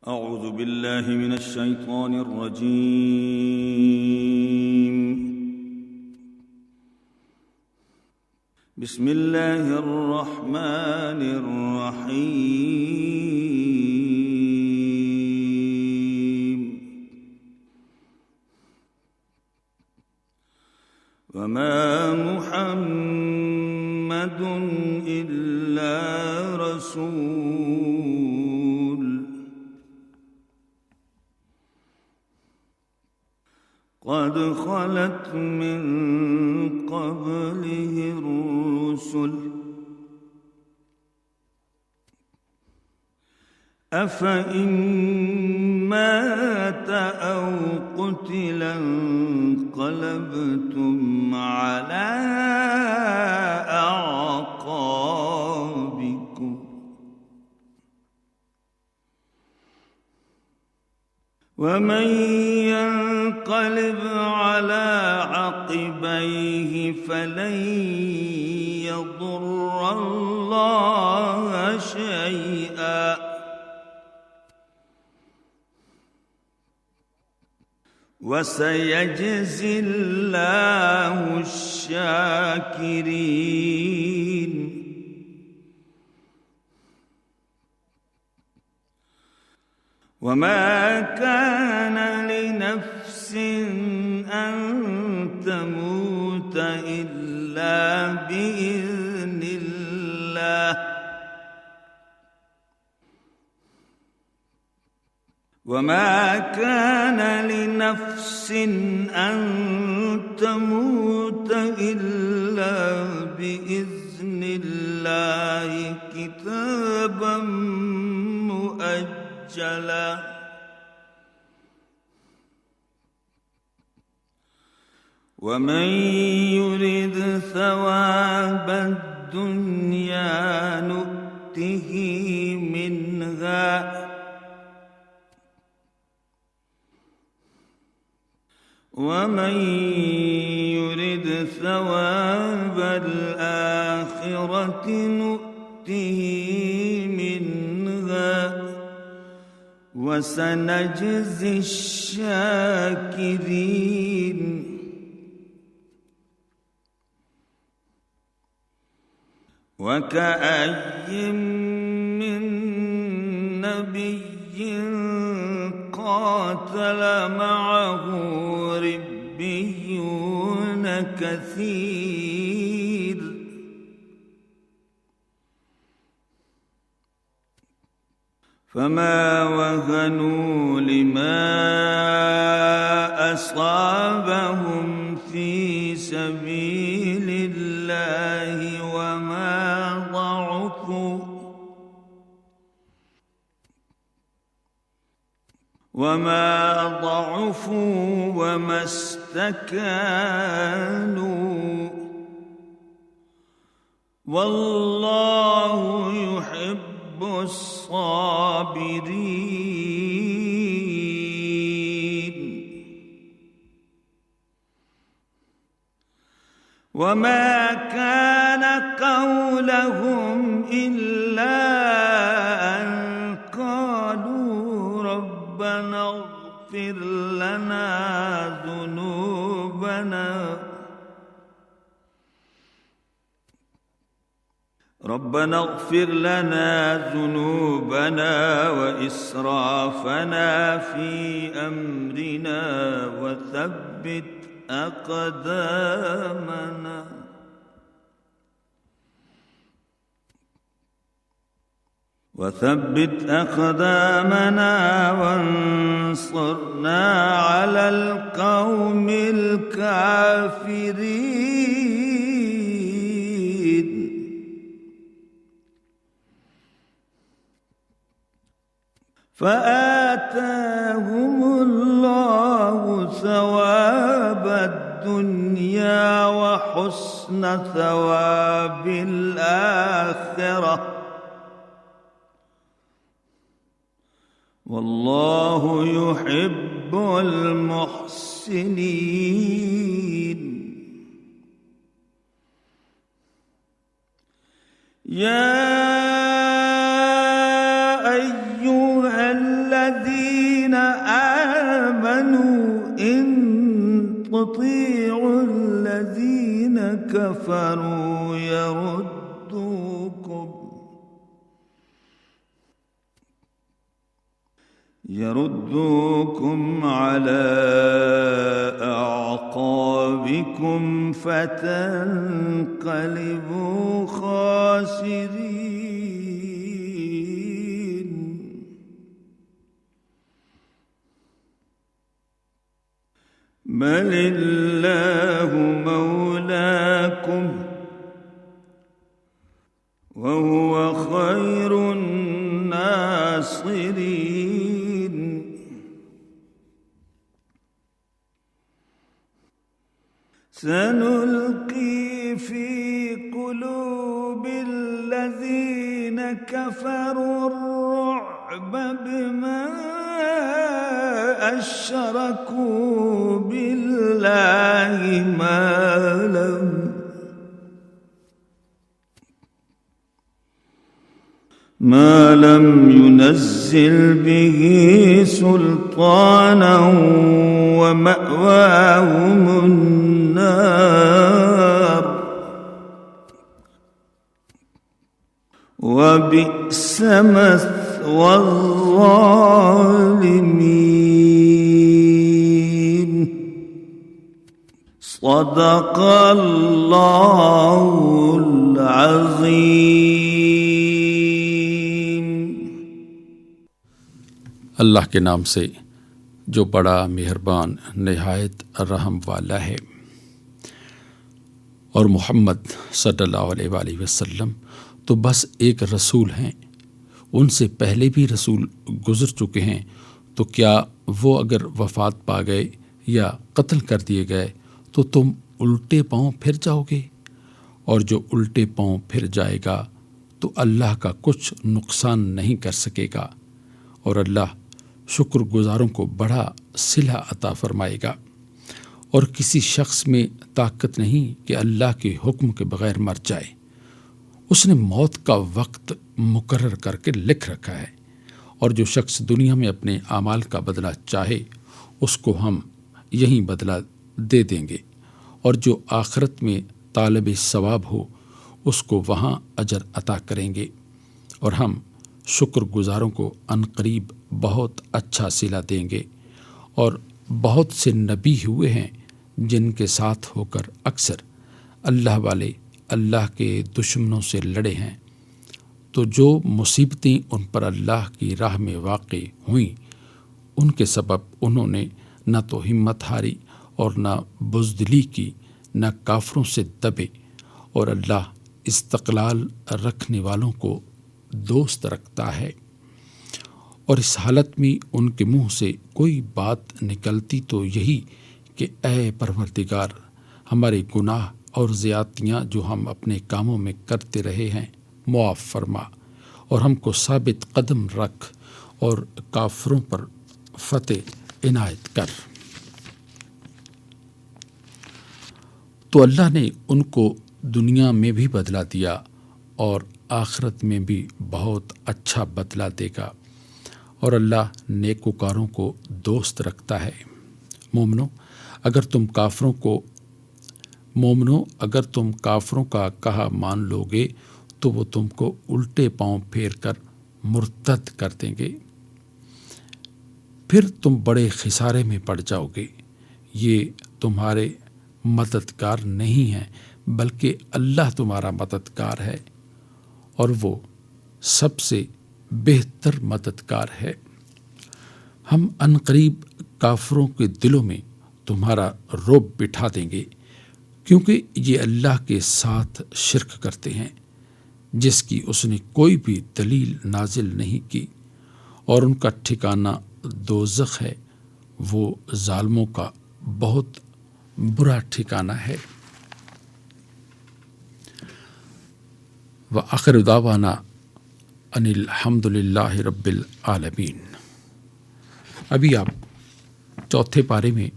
أعوذ بالله من الشيطان الرجيم. بسم الله الرحمن الرحيم. وما محمد إلا رسول قد خلت من قبله الرسل أفإن مات أو قتل انقلبتم على أعقابكم ومن ينقلب على عقبيه فلن يضر الله شيئا وسيجزي الله الشاكرين. وما كان لنفس أن تموت إلا بإذن الله وما كان لنفس أن تموت إلا بإذن الله كتابا مؤجلا ومن يرد ثواب الدنيا نؤته منها ومن يرد ثواب الآخرة نؤته منها وسنجزي الشاكرين. وكأي من نبي قاتل معه ربيون كثير فما وهنوا لما أصابهم في سبيل الله وما ضعفوا وما استكانوا والله يحب الصابرين. وما كان قولهم إلا أن قالوا ربنا اغفر لنا ذنوبنا وإسرافنا في أمرنا وثبت أقدامنا وانصرنا على القوم الكافرين. فآتاهم الله ثواب الدنيا وحسن ثواب الآخرة والله يحب المحسنين. يا أيها الذين آمنوا إن تطيعوا الذين كفروا يردوكم على أعقابكم فتنقلبوا خاسرين. بل الله مولاكم وهو خير الناصرين. سنلقي في قلوب الذين كفروا الرعب بما أشركوا بالله ما لم ينزل به سلطانا ومأواهم النار وبئس مثوى الظالمين. صدق الله العظيم. اللہ کے نام سے جو بڑا مہربان نہایت رحم والا ہے، اور محمد صلی اللہ علیہ وآلہ وسلم تو بس ایک رسول ہیں، ان سے پہلے بھی رسول گزر چکے ہیں، تو کیا وہ اگر وفات پا گئے یا قتل کر دیے گئے تو تم الٹے پاؤں پھر جاؤ گے؟ اور جو الٹے پاؤں پھر جائے گا تو اللہ کا کچھ نقصان نہیں کر سکے گا، اور اللہ شکر گزاروں کو بڑا صلہ عطا فرمائے گا۔ اور کسی شخص میں طاقت نہیں کہ اللہ کے حکم کے بغیر مر جائے، اس نے موت کا وقت مقرر کر کے لکھ رکھا ہے، اور جو شخص دنیا میں اپنے اعمال کا بدلہ چاہے اس کو ہم یہیں بدلہ دے دیں گے، اور جو آخرت میں طالب ثواب ہو اس کو وہاں اجر عطا کریں گے، اور ہم شکر گزاروں کو عنقریب بہت اچھا صلہ دیں گے۔ اور بہت سے نبی ہوئے ہیں جن کے ساتھ ہو کر اکثر اللہ والے اللہ کے دشمنوں سے لڑے ہیں، تو جو مصیبتیں ان پر اللہ کی راہ میں واقع ہوئیں ان کے سبب انہوں نے نہ تو ہمت ہاری اور نہ بزدلی کی، نہ کافروں سے دبے، اور اللہ استقلال رکھنے والوں کو دوست رکھتا ہے۔ اور اس حالت میں ان کے منہ سے کوئی بات نکلتی تو یہی کہ اے پروردگار، ہمارے گناہ اور زیادتیاں جو ہم اپنے کاموں میں کرتے رہے ہیں معاف فرما، اور ہم کو ثابت قدم رکھ اور کافروں پر فتح عنایت کر۔ تو اللہ نے ان کو دنیا میں بھی بدلہ دیا اور آخرت میں بھی بہت اچھا بدلہ دے گا، اور اللہ نیکوکاروں کو دوست رکھتا ہے۔ مومنو، اگر تم کافروں کا کہا مان لو گے تو وہ تم کو الٹے پاؤں پھیر کر مرتد کر دیں گے، پھر تم بڑے خسارے میں پڑ جاؤ گے۔ یہ تمہارے مددگار نہیں ہیں بلکہ اللہ تمہارا مددگار ہے، اور وہ سب سے بہتر مددگار ہے۔ ہم عنقریب کافروں کے دلوں میں تمہارا رعب بٹھا دیں گے، کیونکہ یہ اللہ کے ساتھ شرک کرتے ہیں جس کی اس نے کوئی بھی دلیل نازل نہیں کی، اور ان کا ٹھکانہ دوزخ ہے، وہ ظالموں کا بہت برا ٹھکانہ ہے۔ وآخر دعوانا ان الحمد للہ رب العالمین۔ ابھی آپ چوتھے پارے میں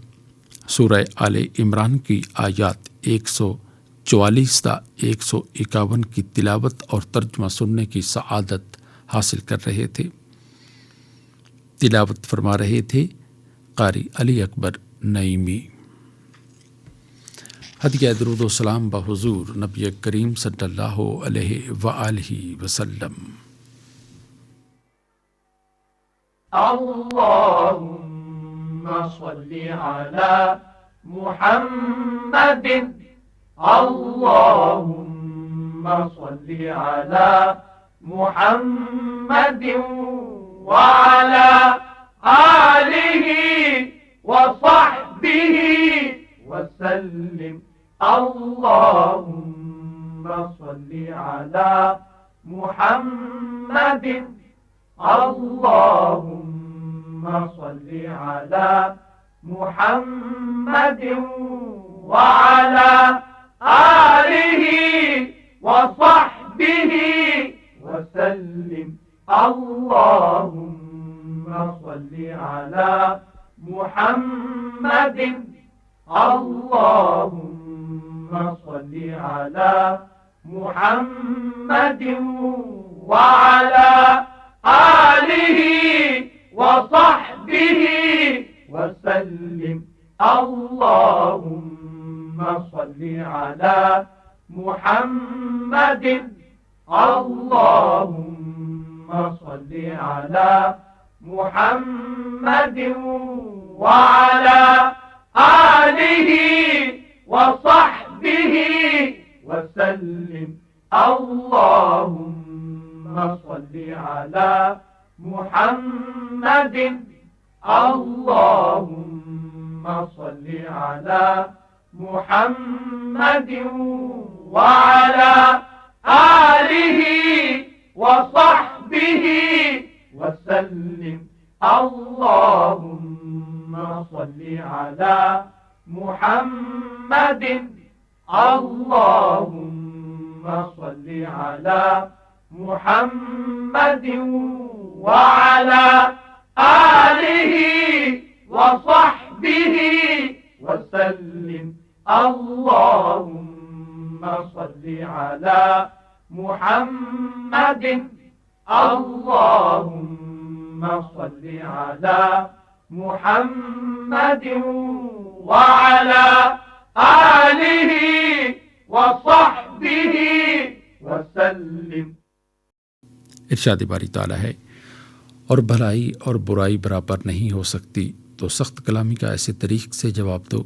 سورہ آل عمران کی آیات 144 تا 151 کی تلاوت اور ترجمہ سننے کی سعادت حاصل کر رہے تھے۔ تلاوت فرما رہے تھے قاری علی اکبر نعیمی۔ ہدیہ درود و سلام بحضور نبی کریم صلی اللہ علیہ وآلہ وسلم۔ اللهم صل على محمد اللهم صل على محمد وعلى آله وصحبه وسلم اللهم صل على محمد اللهم صل على محمد وعلى آله وصحبه وسلم اللهم صل على محمد اللهم صل على محمد وعلى آله وصحبه وسلم اللهم صل على محمد اللهم صل على محمد وعلى آله وصحبه وسلم اللهم صل على محمد اللهم صل على محمد وعلى آله وصحبه وسلم اللهم صل على محمد اللهم صل على محمد وعلى آله وصحبه وسلم اللهم صل على محمد اللهم صل على محمد وعلى آله وصحبه وسلم۔ ارشاد باری تعالیٰ ہے، اور بھلائی اور برائی برابر نہیں ہو سکتی، تو سخت کلامی کا ایسے طریق سے جواب دو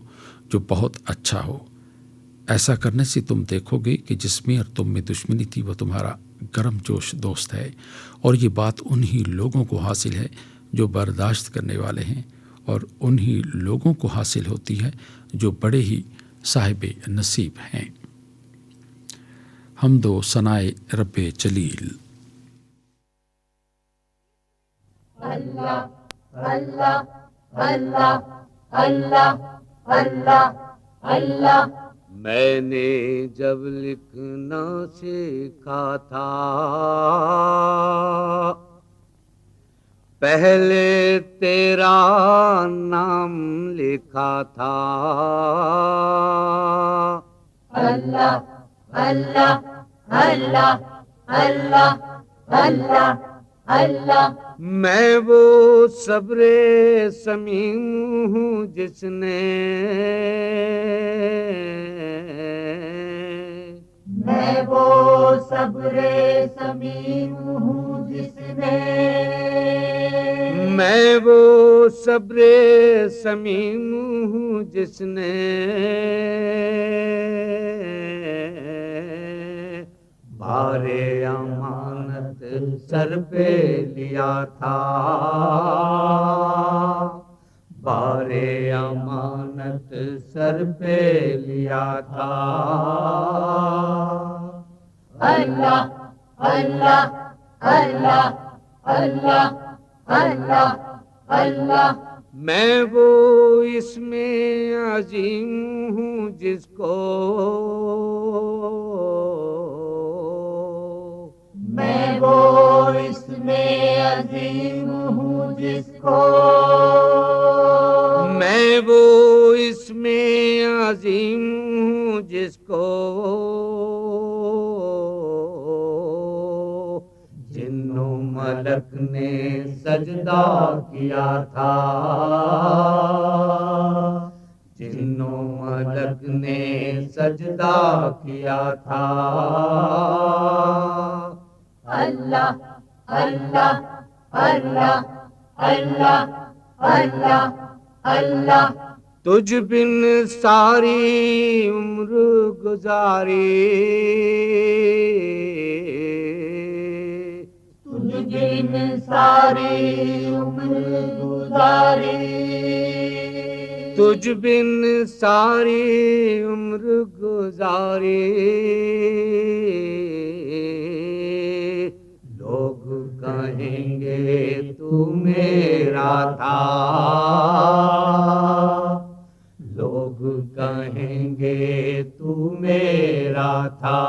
جو بہت اچھا ہو۔ ایسا کرنے سے تم دیکھو گے کہ جس میں اور تم میں دشمنی تھی وہ تمہارا گرم جوش دوست ہے، اور یہ بات انہی لوگوں کو حاصل ہے جو برداشت کرنے والے ہیں، اور انہی لوگوں کو حاصل ہوتی ہے جو بڑے ہی صاحب نصیب ہیں۔ حمد و ثنائے رب جلیل۔ اللہ اللہ اللہ اللہ اللہ اللہ۔ میں نے جب لکھنا سیکھا تھا پہلے تیرا نام لکھا تھا۔ اللہ اللہ اللہ اللہ اللہ اللہ۔ میں وہ صبر سمیم ہوں جس نے میں وہ صبر سمیم ہوں جس نے میں وہ صبر سمیم ہوں جس نے بار امانت سر پہ لیا تھا بار امانت سر پہ لیا تھا۔ اللہ اللہ اللہ اللہ اللہ اللہ۔ میں وہ اس میں عظیم ہوں جس کو میں وہ اس میں عظیم ہوں جس کو میں وہ اس میں عظیم ہوں جس کو جن و ملک نے سجدہ کیا تھا، جن و ملک نے سجدہ کیا تھا۔ اللہ اللہ اللہ اللہ اللہ اللہ، تجھ بن ساری عمر گزاری، تجھ بن ساری عمر گزاری، تجھ بن ساری عمر گزاری، لوگ کہیں گے تو میرا تھا، لوگ کہیں گے تو میرا تھا۔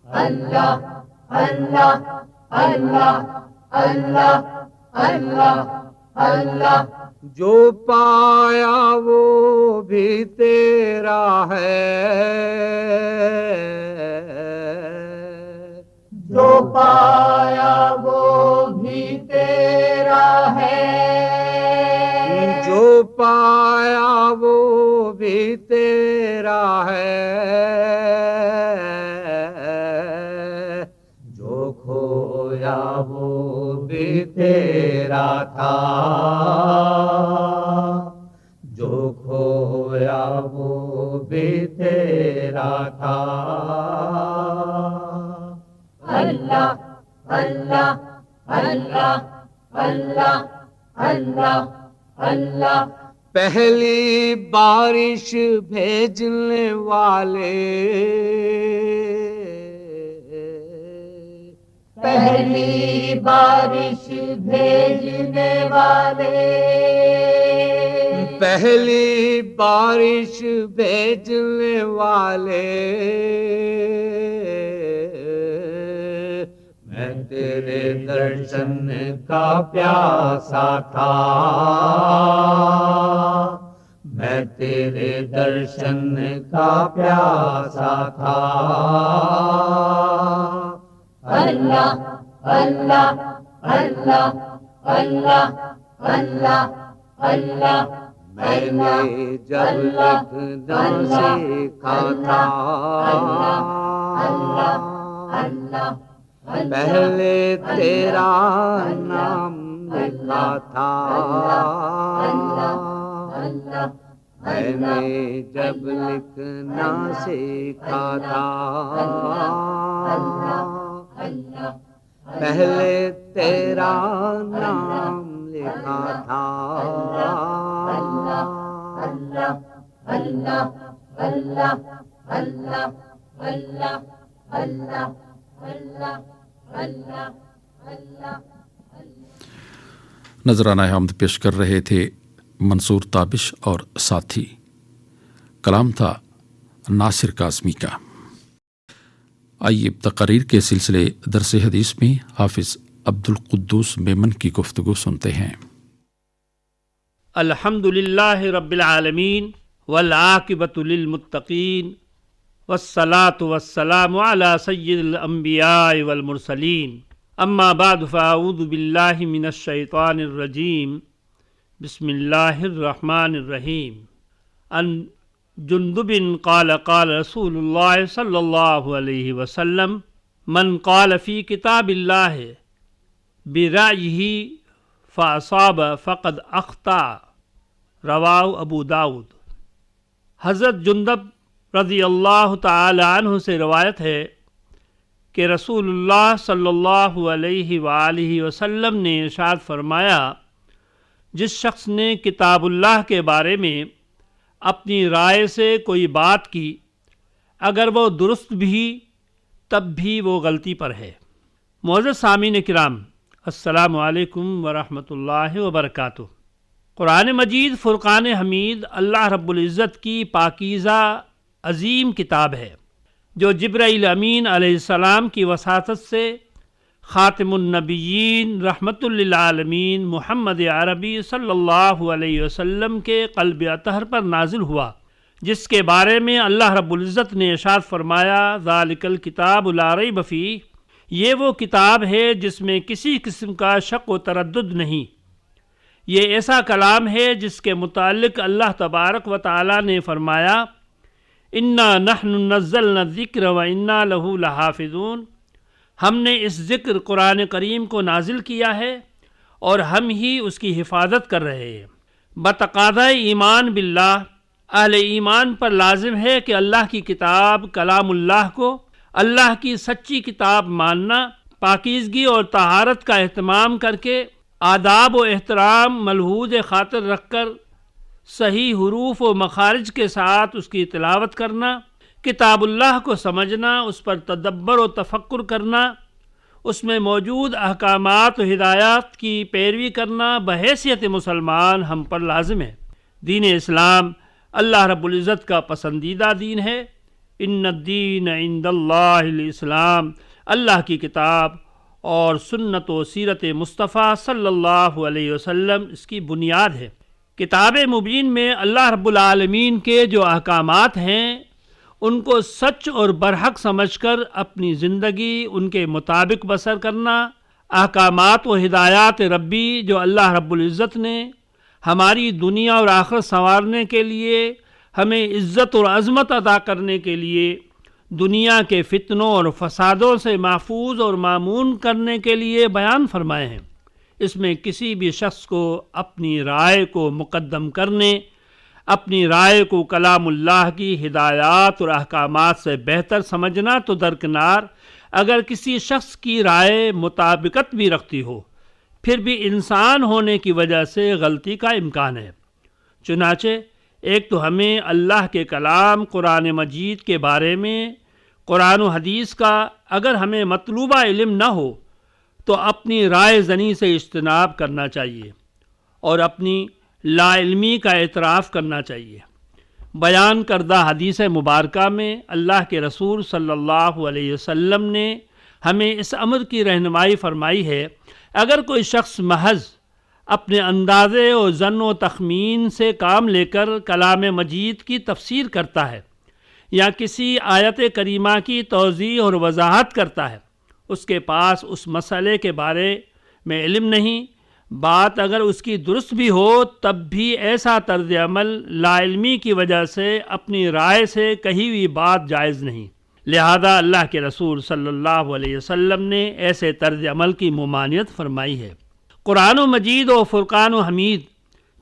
اللہ اللہ اللہ اللہ اللہ اللہ، جو پایا وہ بھی تیرا ہے، جو پایا وہ بھی تیرا ہے، جو پایا وہ بھی تیرا ہے، جو کھویا وہ بھی تیرا تھا، جو کھویا وہ بھی تیرا تھا۔ اللہ اللہ اللہ اللہ اللہ اللہ، پہلی بارش بھیجنے والے، پہلی بارش بھیجنے والے، پہلی بارش بھیجنے والے، میں تیرے درشن کا پیاسا تھا، میں تیرے درشن کا پیاسا تھا۔ اللہ اللہ اللہ اللہ اللہ اللہ، میں نے جب لکھنا سیکھا تھا، اللہ پہلے تیرا نام لکھا تھا، میں نے جب لکھنا سیکھا تھا، پہلے تیرا نام لکھا تھا۔ اللہ اللہ اللہ اللہ اللہ اللہ اللہ اللہ اللہ۔ نذرانہ حمد پیش کر رہے تھے منصور تابش اور ساتھی، کلام تھا ناصر کاظمی کا۔ آئیے تقریر کے سلسلے درس حدیث میں حافظ عبد القدوس میمن کی گفتگو سنتے ہیں۔ الحمد للہ رب العالمین والعاقبۃ للمتقین والصلاة والسلام علی سید الانبیاء والمرسلین، اما بعد فاعوذ باللہ من الشیطان الرجیم، بسم اللہ الرحمن الرحیم۔ ان جندب قال قال رسول اللہ صلی اللہ علیہ وسلم، من قال فی کتاب اللہ برأیہ فاصاب فقد اخطأ، رواہ ابو داؤد۔ حضرت جندب رضی اللہ تعالی عنہ سے روایت ہے کہ رسول اللہ صلی اللہ علیہ وآلہ وسلم نے ارشاد فرمایا، جس شخص نے کتاب اللہ کے بارے میں اپنی رائے سے کوئی بات کی، اگر وہ درست بھی تب بھی وہ غلطی پر ہے۔ معزز سامعین کرام، السلام علیکم ورحمۃ اللہ وبرکاتہ۔ قرآن مجید فرقان حمید اللہ رب العزت کی پاکیزہ عظیم کتاب ہے، جو جبرائیل امین علیہ السلام کی وساطت سے خاتم النبیین رحمت للعالمین محمد عربی صلی اللہ علیہ وسلم کے قلب اطہر پر نازل ہوا، جس کے بارے میں اللہ رب العزت نے ارشاد فرمایا، ذالک الکتاب لا ریب فیہ، یہ وہ کتاب ہے جس میں کسی قسم کا شک و تردد نہیں۔ یہ ایسا کلام ہے جس کے متعلق اللہ تبارک و تعالی نے فرمایا انا نحن نزلنا الذکر و انا لہ لحافظون، ہم نے اس ذکر قرآن کریم کو نازل کیا ہے اور ہم ہی اس کی حفاظت کر رہے ہیں۔ بتقاضۂ ایمان باللہ، اہل ایمان پر لازم ہے کہ اللہ کی کتاب کلام اللہ کو اللہ کی سچی کتاب ماننا، پاکیزگی اور طہارت کا اہتمام کر کے آداب و احترام ملحوظ خاطر رکھ کر صحیح حروف و مخارج کے ساتھ اس کی تلاوت کرنا، کتاب اللہ کو سمجھنا، اس پر تدبر و تفکر کرنا، اس میں موجود احکامات و ہدایات کی پیروی کرنا بحیثیت مسلمان ہم پر لازم ہے۔ دین اسلام اللہ رب العزت کا پسندیدہ دین ہے۔ ان الدین عند اللہ الاسلام، اللہ کی کتاب اور سنت و سیرت مصطفیٰ صلی اللہ علیہ وسلم اس کی بنیاد ہے۔ کتاب مبین میں اللہ رب العالمین کے جو احکامات ہیں ان کو سچ اور برحق سمجھ کر اپنی زندگی ان کے مطابق بسر کرنا، احکامات و ہدایات ربی جو اللہ رب العزت نے ہماری دنیا اور آخرت سنوارنے کے لیے، ہمیں عزت اور عظمت عطا کرنے کے لیے، دنیا کے فتنوں اور فسادوں سے محفوظ اور مامون کرنے کے لیے بیان فرمائے ہیں۔ اس میں کسی بھی شخص کو اپنی رائے کو مقدم کرنے، اپنی رائے کو کلام اللہ کی ہدایات اور احکامات سے بہتر سمجھنا تو درکنار، اگر کسی شخص کی رائے مطابقت بھی رکھتی ہو پھر بھی انسان ہونے کی وجہ سے غلطی کا امکان ہے۔ چنانچہ ایک تو ہمیں اللہ کے کلام قرآن مجید کے بارے میں، قرآن و حدیث کا اگر ہمیں مطلوبہ علم نہ ہو تو اپنی رائے زنی سے اجتناب کرنا چاہیے اور اپنی لا علمی کا اعتراف کرنا چاہیے۔ بیان کردہ حدیث مبارکہ میں اللہ کے رسول صلی اللہ علیہ وسلم نے ہمیں اس امر کی رہنمائی فرمائی ہے، اگر کوئی شخص محض اپنے اندازے اور ظن و تخمین سے کام لے کر کلام مجید کی تفسیر کرتا ہے یا کسی آیت کریمہ کی توضیح اور وضاحت کرتا ہے، اس کے پاس اس مسئلے کے بارے میں علم نہیں، بات اگر اس کی درست بھی ہو تب بھی ایسا طرز عمل لا علمی کی وجہ سے اپنی رائے سے کہی ہوئی بات جائز نہیں۔ لہذا اللہ کے رسول صلی اللہ علیہ وسلم نے ایسے طرز عمل کی ممانعت فرمائی ہے۔ قرآن و مجید و فرقان و حمید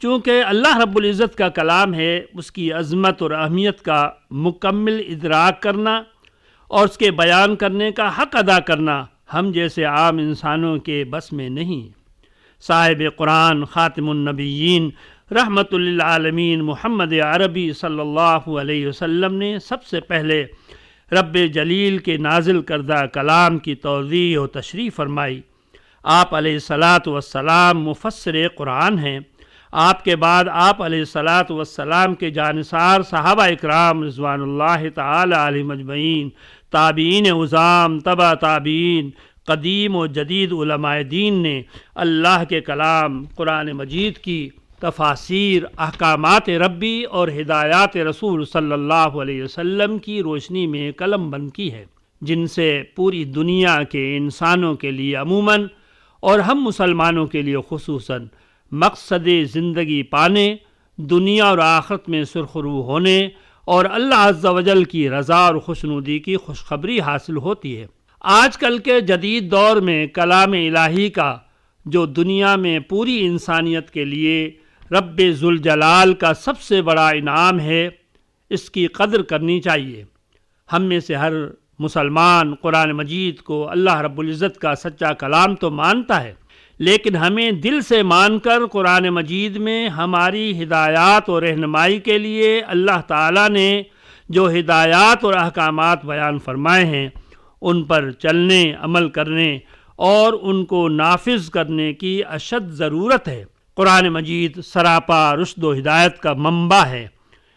چونکہ اللہ رب العزت کا کلام ہے، اس کی عظمت اور اہمیت کا مکمل ادراک کرنا اور اس کے بیان کرنے کا حق ادا کرنا ہم جیسے عام انسانوں کے بس میں نہیں۔ صاحب قرآن خاتم النبیین رحمت للعالمین محمد عربی صلی اللہ علیہ وسلم نے سب سے پہلے رب جلیل کے نازل کردہ کلام کی توضیح و تشریح فرمائی۔ آپ علیہ الصلاۃ والسلام مفسر قرآن ہیں۔ آپ کے بعد آپ علیہ الصلاۃ والسلام کے جانثار صحابہ اکرام رضوان اللہ تعالی علیہم اجمعین، تابعین عظام، تبع تابعین، قدیم و جدید علماء دین نے اللہ کے کلام قرآن مجید کی تفاسیر، احکامات ربی اور ہدایات رسول صلی اللہ علیہ وسلم کی روشنی میں قلم بند کی ہے، جن سے پوری دنیا کے انسانوں کے لیے عموماً اور ہم مسلمانوں کے لیے خصوصاً مقصد زندگی پانے، دنیا اور آخرت میں سرخرو ہونے اور اللہ عز و جل کی رضا اور خوشنودی کی خوشخبری حاصل ہوتی ہے۔ آج کل کے جدید دور میں کلام الہی کا جو دنیا میں پوری انسانیت کے لیے رب ذوالجلال کا سب سے بڑا انعام ہے، اس کی قدر کرنی چاہیے۔ ہم میں سے ہر مسلمان قرآن مجید کو اللہ رب العزت کا سچا کلام تو مانتا ہے، لیکن ہمیں دل سے مان کر قرآن مجید میں ہماری ہدایات اور رہنمائی کے لیے اللہ تعالیٰ نے جو ہدایات اور احکامات بیان فرمائے ہیں ان پر چلنے، عمل کرنے اور ان کو نافذ کرنے کی اشد ضرورت ہے۔ قرآن مجید سراپا رشد و ہدایت کا منبع ہے،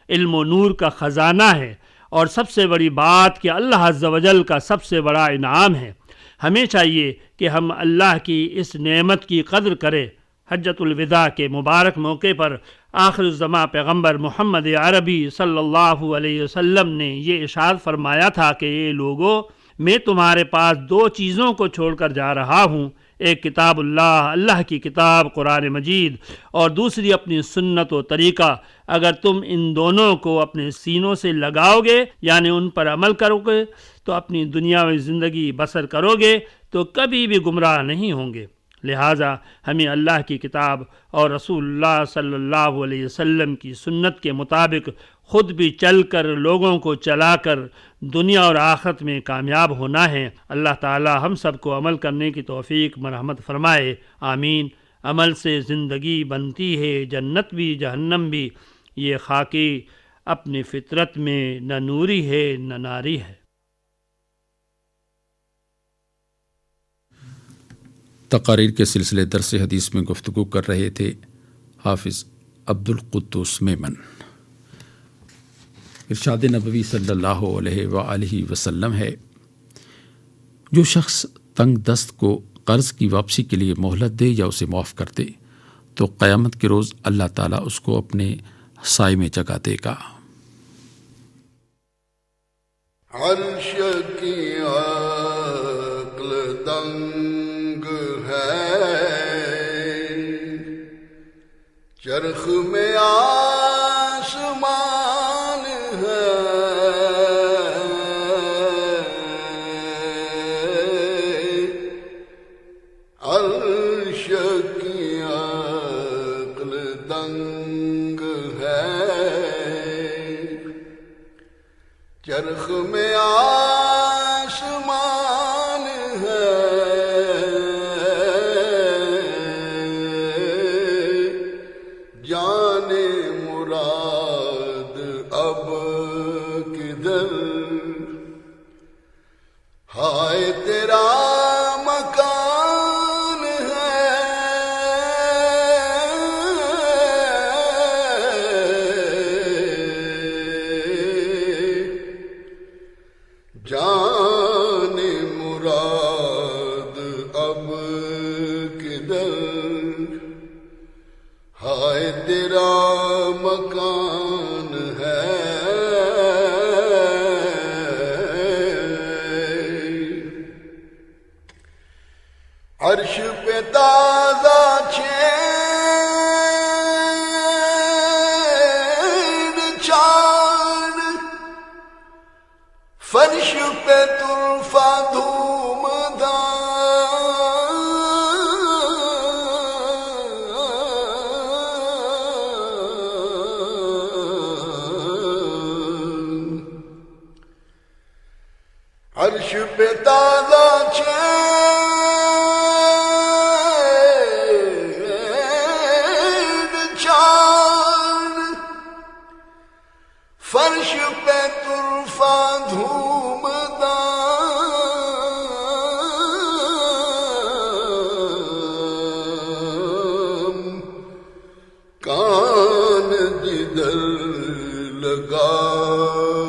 علم و نور کا خزانہ ہے اور سب سے بڑی بات کہ اللہ عز و جل کا سب سے بڑا انعام ہے۔ ہمیں چاہیے کہ ہم اللہ کی اس نعمت کی قدر کریں۔ حجۃ الوداع کے مبارک موقع پر آخر الزماں پیغمبر محمد عربی صلی اللہ علیہ وسلم نے یہ ارشاد فرمایا تھا کہ یہ لوگوں، میں تمہارے پاس دو چیزوں کو چھوڑ کر جا رہا ہوں، ایک کتاب اللہ کی کتاب قرآن مجید، اور دوسری اپنی سنت و طریقہ۔ اگر تم ان دونوں کو اپنے سینوں سے لگاؤ گے، یعنی ان پر عمل کرو گے، تو اپنی دنیاوی زندگی بسر کرو گے تو کبھی بھی گمراہ نہیں ہوں گے۔ لہٰذا ہمیں اللہ کی کتاب اور رسول اللہ صلی اللہ علیہ وسلم کی سنت کے مطابق خود بھی چل کر، لوگوں کو چلا کر دنیا اور آخرت میں کامیاب ہونا ہے۔ اللہ تعالی ہم سب کو عمل کرنے کی توفیق مرحمت فرمائے، آمین۔ عمل سے زندگی بنتی ہے جنت بھی جہنم بھی، یہ خاکی اپنی فطرت میں نہ نوری ہے نہ ناری ہے۔ تقاریر کے سلسلے درس حدیث میں گفتگو کر رہے تھے حافظ عبدالقدوس میمن۔ ارشاد نبوی صلی اللہ علیہ وآلہ وسلم ہے، جو شخص تنگ دست کو قرض کی واپسی کے لیے مہلت دے یا اسے معاف کر دے تو قیامت کے روز اللہ تعالیٰ اس کو اپنے سائے میں جگہ دے گا۔ عرش کی عقل دنگ ہے، چرخ میں آسمان ہے، عرش کی عقل دنگ ہے، چرخ میں آسمان ہے، جانے مراد اب کدھر، ہائے تیرا مکان ہے، جانے مراد اب کدھر، ہائے تیرا مکان ہے۔ عرش پہ تازہ چھین چاند، فرش پہ طرفہ دھوم دان، عرش پہ تازہ چھین چاند، فرش پہ طرفہ دھوم دان، کان جدھر لگائے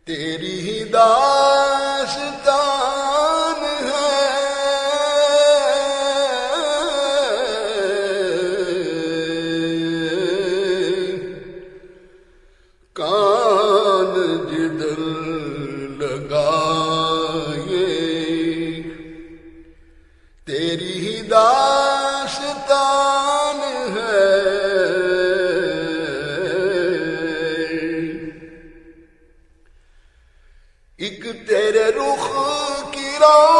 تیری ہی داستان ہے، کان جدھر لگائے تیری ہی داستان ہے۔ ایک تیرے رخ کی روشنی،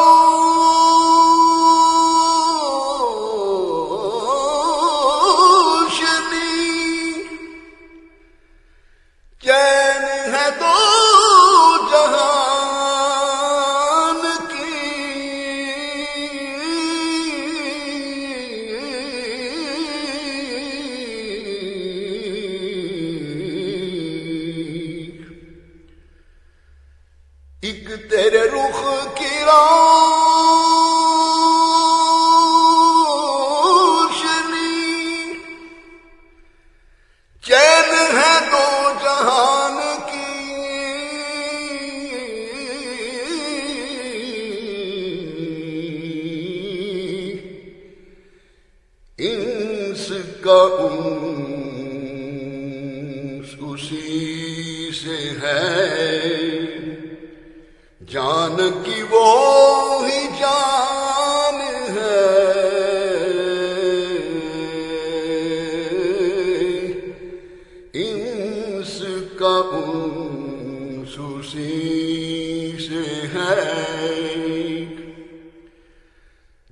چین ہے دو جہان کی، ایک تیرے رخ کی روشنی، چین ہے دو جہان کی، انس کا انس اسی سے ہے،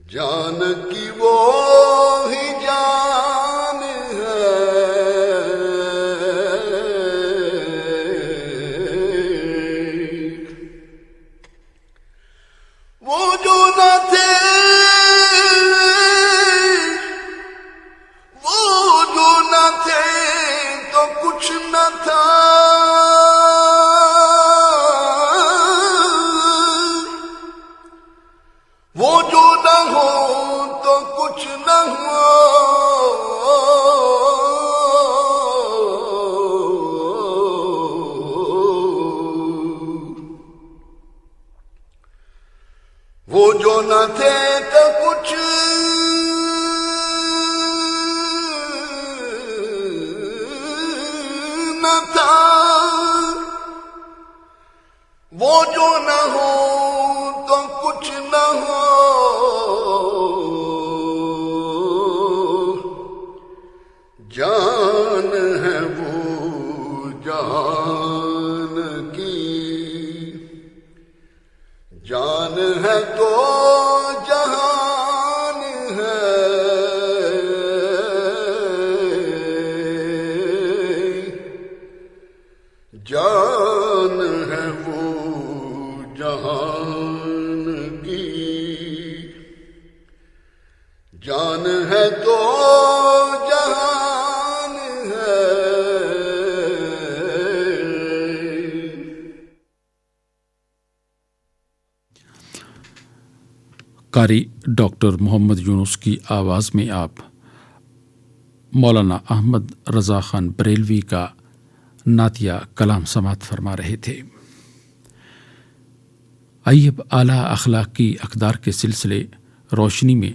جان کی وہ ہی جان ہے، وہ جو نہ تھے، وہ جو نہ تھے تو کچھ نہ تھا، وہ جو نہ ہو تو کچھ نہ ہو، وہ جو نہ تھے تو کچھ نہ تھا، وہ جو نہ ہو تو کچھ نہ ہو، جان ہے وہ جہان کی، جان ہے تو جہان ہے، جان ہے وہ جہان کی، جان ہے تو جہان ہے۔ قاری ڈاکٹر محمد یونس کی آواز میں آپ مولانا احمد رضا خان بریلوی کا نعتیہ کلام سماعت فرما رہے تھے۔ آئیے اب اعلیٰ اخلاق کی اقدار کے سلسلے روشنی میں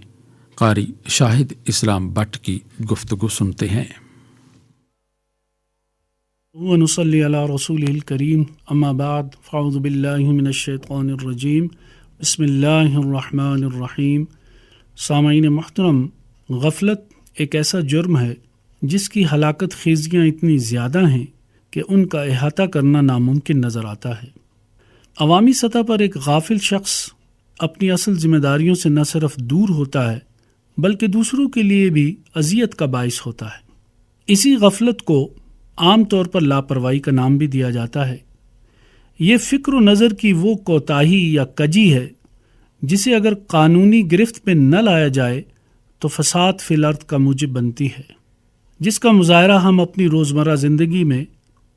قاری شاہد اسلام بٹ کی گفتگو سنتے ہیں۔ ونصلی علی رسولہ الکریم، اما بعد، فاعوذ باللہ من الشیطان الرجیم، بسم اللہ الرحمن الرحیم۔ سامعین محترم، غفلت ایک ایسا جرم ہے جس کی ہلاکت خیزیاں اتنی زیادہ ہیں کہ ان کا احاطہ کرنا ناممکن نظر آتا ہے۔ عوامی سطح پر ایک غافل شخص اپنی اصل ذمہ داریوں سے نہ صرف دور ہوتا ہے بلکہ دوسروں کے لیے بھی اذیت کا باعث ہوتا ہے۔ اسی غفلت کو عام طور پر لاپرواہی کا نام بھی دیا جاتا ہے۔ یہ فکر و نظر کی وہ کوتاہی یا کجی ہے جسے اگر قانونی گرفت پہ نہ لایا جائے تو فساد فی الارض کا موجب بنتی ہے، جس کا مظاہرہ ہم اپنی روزمرہ زندگی میں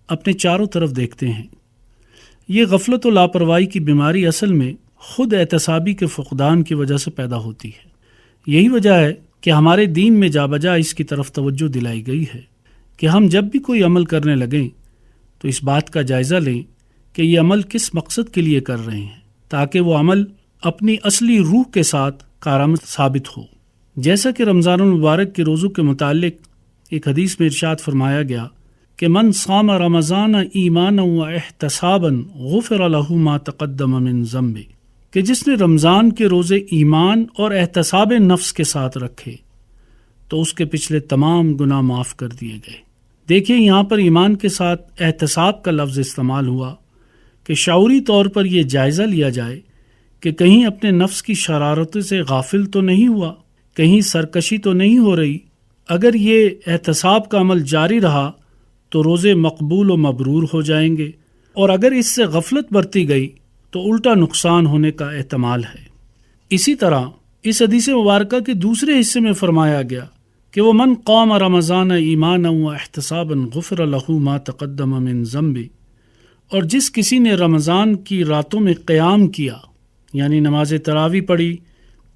اپنے چاروں طرف دیکھتے ہیں۔ یہ غفلت و لاپرواہی کی بیماری اصل میں خود احتسابی کے فقدان کی وجہ سے پیدا ہوتی ہے۔ یہی وجہ ہے کہ ہمارے دین میں جا بجا اس کی طرف توجہ دلائی گئی ہے کہ ہم جب بھی کوئی عمل کرنے لگیں تو اس بات کا جائزہ لیں کہ یہ عمل کس مقصد کے لیے کر رہے ہیں، تاکہ وہ عمل اپنی اصلی روح کے ساتھ کارآمد ثابت ہو۔ جیسا کہ رمضان المبارک کے روزوں کے متعلق ایک حدیث میں ارشاد فرمایا گیا کہ من صام رمضان ایمانا و احتسابا غفر له ما تقدم من ذنبه، کہ جس نے رمضان کے روزے ایمان اور احتساب نفس کے ساتھ رکھے تو اس کے پچھلے تمام گناہ معاف کر دیے گئے۔ دیکھیے یہاں پر ایمان کے ساتھ احتساب کا لفظ استعمال ہوا کہ شعوری طور پر یہ جائزہ لیا جائے کہ کہیں اپنے نفس کی شرارتوں سے غافل تو نہیں ہوا، کہیں سرکشی تو نہیں ہو رہی۔ اگر یہ احتساب کا عمل جاری رہا تو روزے مقبول و مبرور ہو جائیں گے، اور اگر اس سے غفلت برتی گئی تو الٹا نقصان ہونے کا احتمال ہے۔ اسی طرح اس حدیث مبارکہ کے دوسرے حصے میں فرمایا گیا کہ وہ من قام رمضان ایمانا و احتسابا غفر له ما تقدم من ذنبه، اور جس کسی نے رمضان کی راتوں میں قیام کیا، یعنی نماز تراویح پڑھی